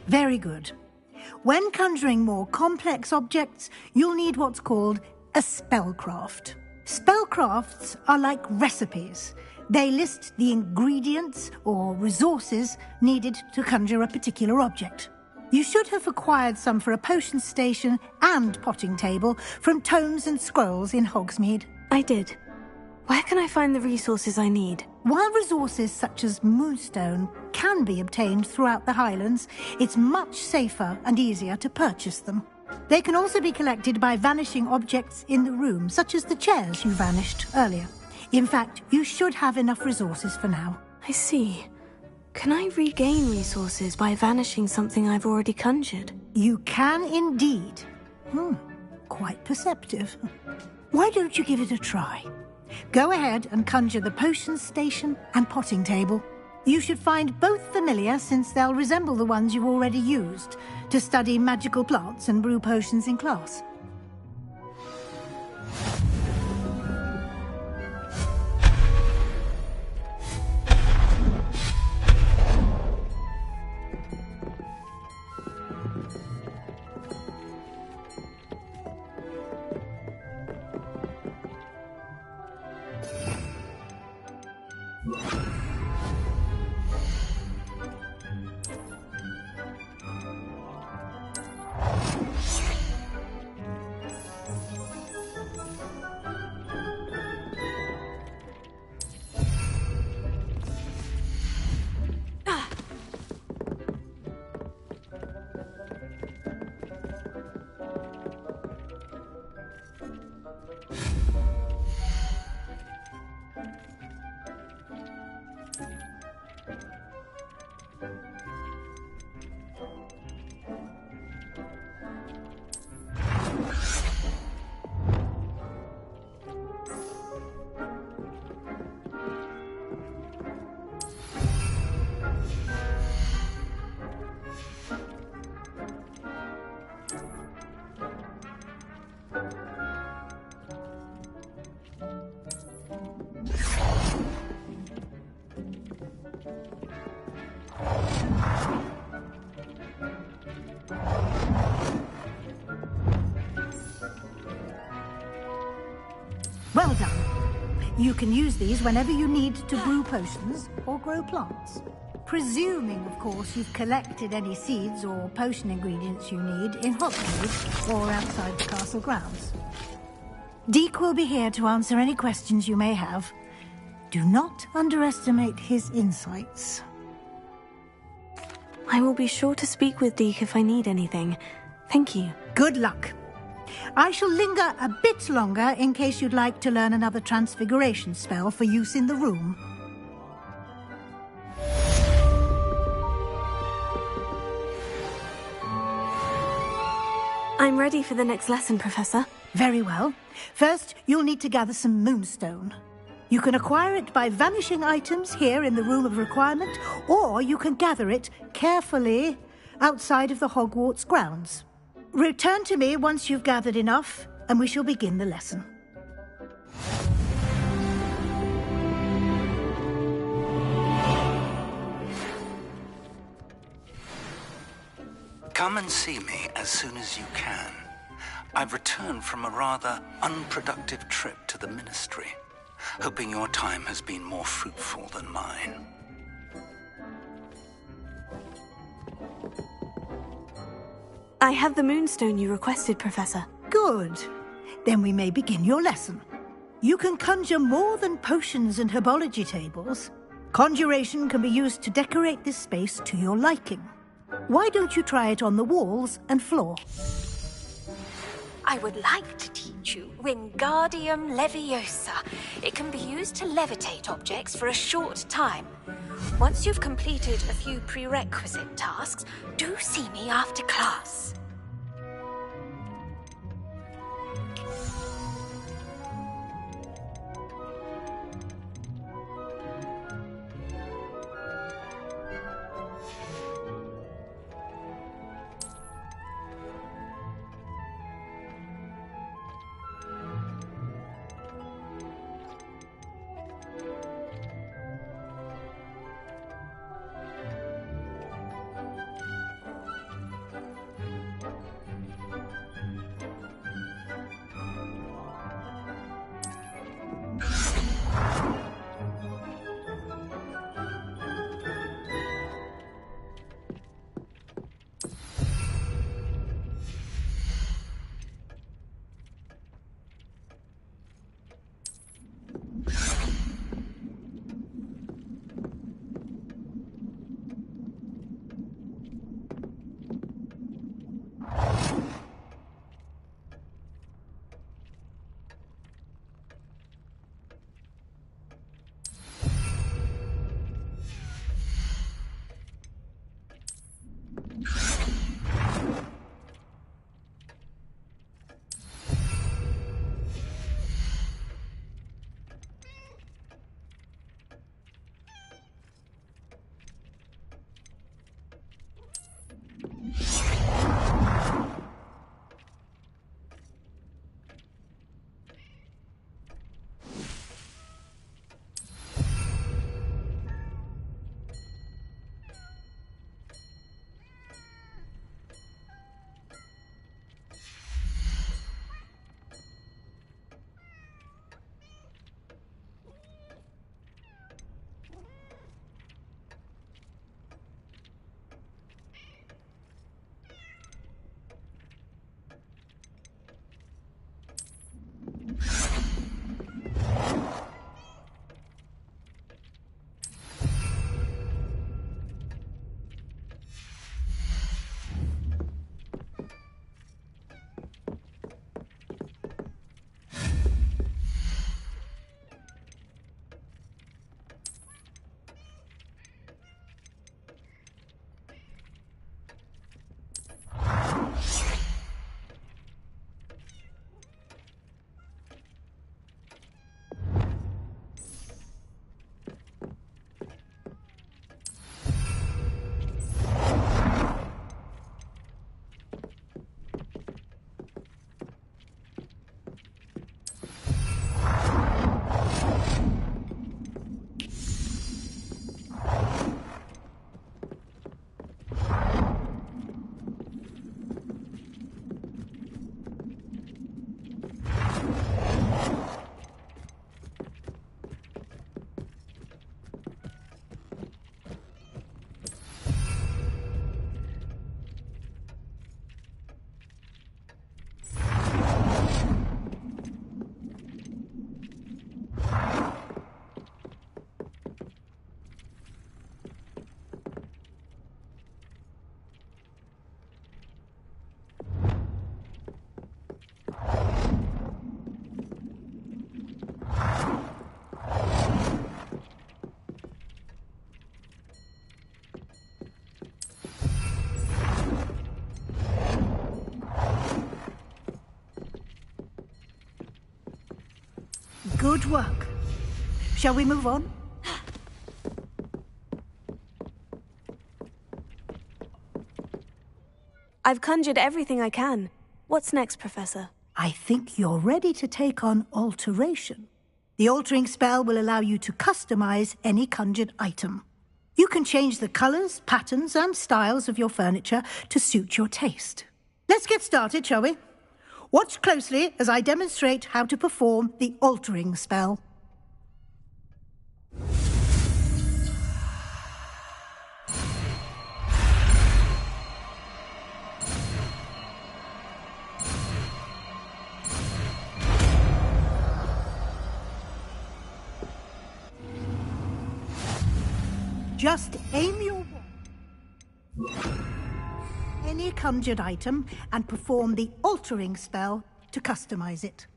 Very good. When conjuring more complex objects, you'll need what's called a spellcraft. Spellcrafts are like recipes. They list the ingredients or resources needed to conjure a particular object. You should have acquired some for a potion station and potting table from tomes and scrolls in Hogsmeade. I did. Where can I find the resources I need? While resources such as Moonstone can be obtained throughout the Highlands, it's much safer and easier to purchase them. They can also be collected by vanishing objects in the room, such as the chairs you vanished earlier. In fact, you should have enough resources for now. I see. Can I regain resources by vanishing something I've already conjured? You can indeed. Quite perceptive. Why don't you give it a try? Go ahead and conjure the potion station and potting table. You should find both familiar, since they'll resemble the ones you've already used to study magical plants and brew potions in class. Well done. You can use these whenever you need to brew potions or grow plants. Presuming, of course, you've collected any seeds or potion ingredients you need in Hogsmeade or outside the castle grounds. Deek will be here to answer any questions you may have. Do not underestimate his insights. I will be sure to speak with Deek if I need anything. Thank you. Good luck. I shall linger a bit longer in case you'd like to learn another transfiguration spell for use in the room. I'm ready for the next lesson, Professor. Very well. First, you'll need to gather some Moonstone. You can acquire it by vanishing items here in the Room of Requirement, or you can gather it carefully outside of the Hogwarts grounds. Return to me once you've gathered enough, and we shall begin the lesson. Come and see me as soon as you can. I've returned from a rather unproductive trip to the Ministry, hoping your time has been more fruitful than mine. I have the Moonstone you requested, Professor. Good. Then we may begin your lesson. You can conjure more than potions and herbology tables. Conjuration can be used to decorate this space to your liking. Why don't you try it on the walls and floor? I would like to teach you Wingardium Leviosa. It can be used to levitate objects for a short time. Once you've completed a few prerequisite tasks, do see me after class. Good work. Shall we move on? I've conjured everything I can. What's next, Professor? I think you're ready to take on alteration. The altering spell will allow you to customize any conjured item. You can change the colors, patterns, and styles of your furniture to suit your taste. Let's get started, shall we? Watch closely as I demonstrate how to perform the altering spell. Just aim your wand any conjured item and perform the altering spell to customize it.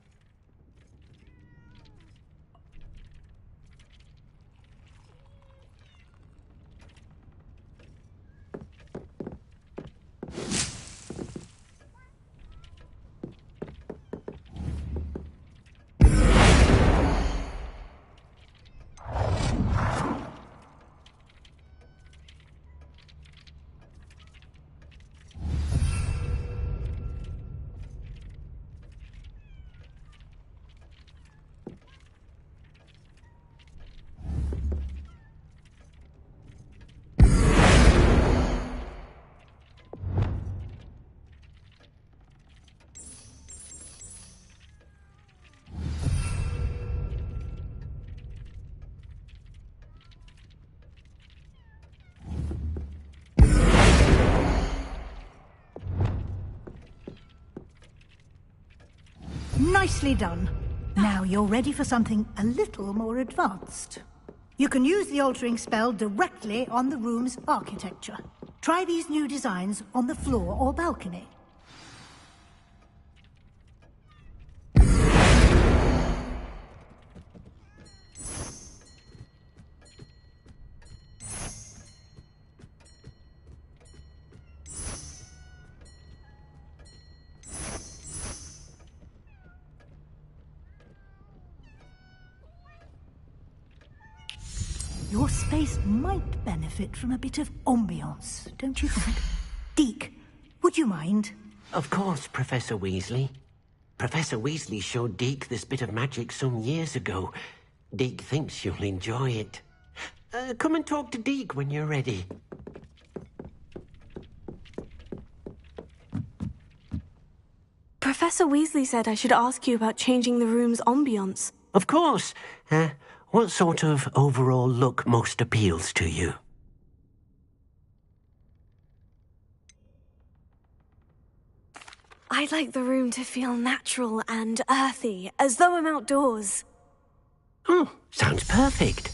Nicely done. Now you're ready for something a little more advanced. You can use the altering spell directly on the room's architecture. Try these new designs on the floor or balcony. Your space might benefit from a bit of ambiance, don't you think? Deke, would you mind? Of course, Professor Weasley. Professor Weasley showed Deke this bit of magic some years ago. Deke thinks you'll enjoy it. Come and talk to Deke when you're ready. Professor Weasley said I should ask you about changing the room's ambiance. Of course. What sort of overall look most appeals to you? I'd like the room to feel natural and earthy, as though I'm outdoors. Oh, sounds perfect.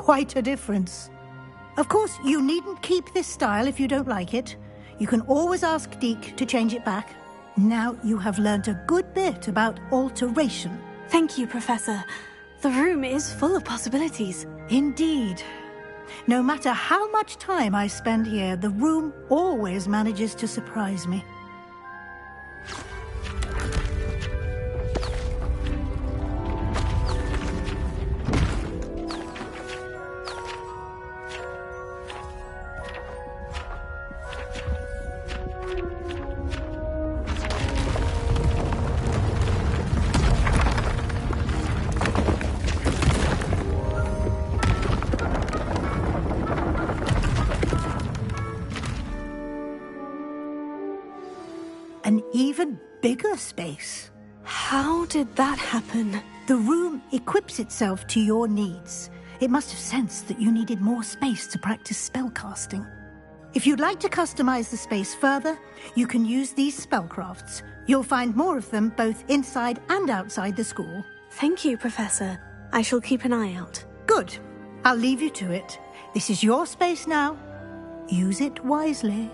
Quite a difference. Of course, you needn't keep this style if you don't like it. You can always ask Deke to change it back. Now you have learnt a good bit about alteration. Thank you, Professor. The room is full of possibilities. Indeed. No matter how much time I spend here, the room always manages to surprise me. An even bigger space. How did that happen? The room equips itself to your needs. It must have sensed that you needed more space to practice spellcasting. If you'd like to customize the space further, you can use these spellcrafts. You'll find more of them both inside and outside the school. Thank you, Professor. I shall keep an eye out. Good. I'll leave you to it. This is your space now. Use it wisely.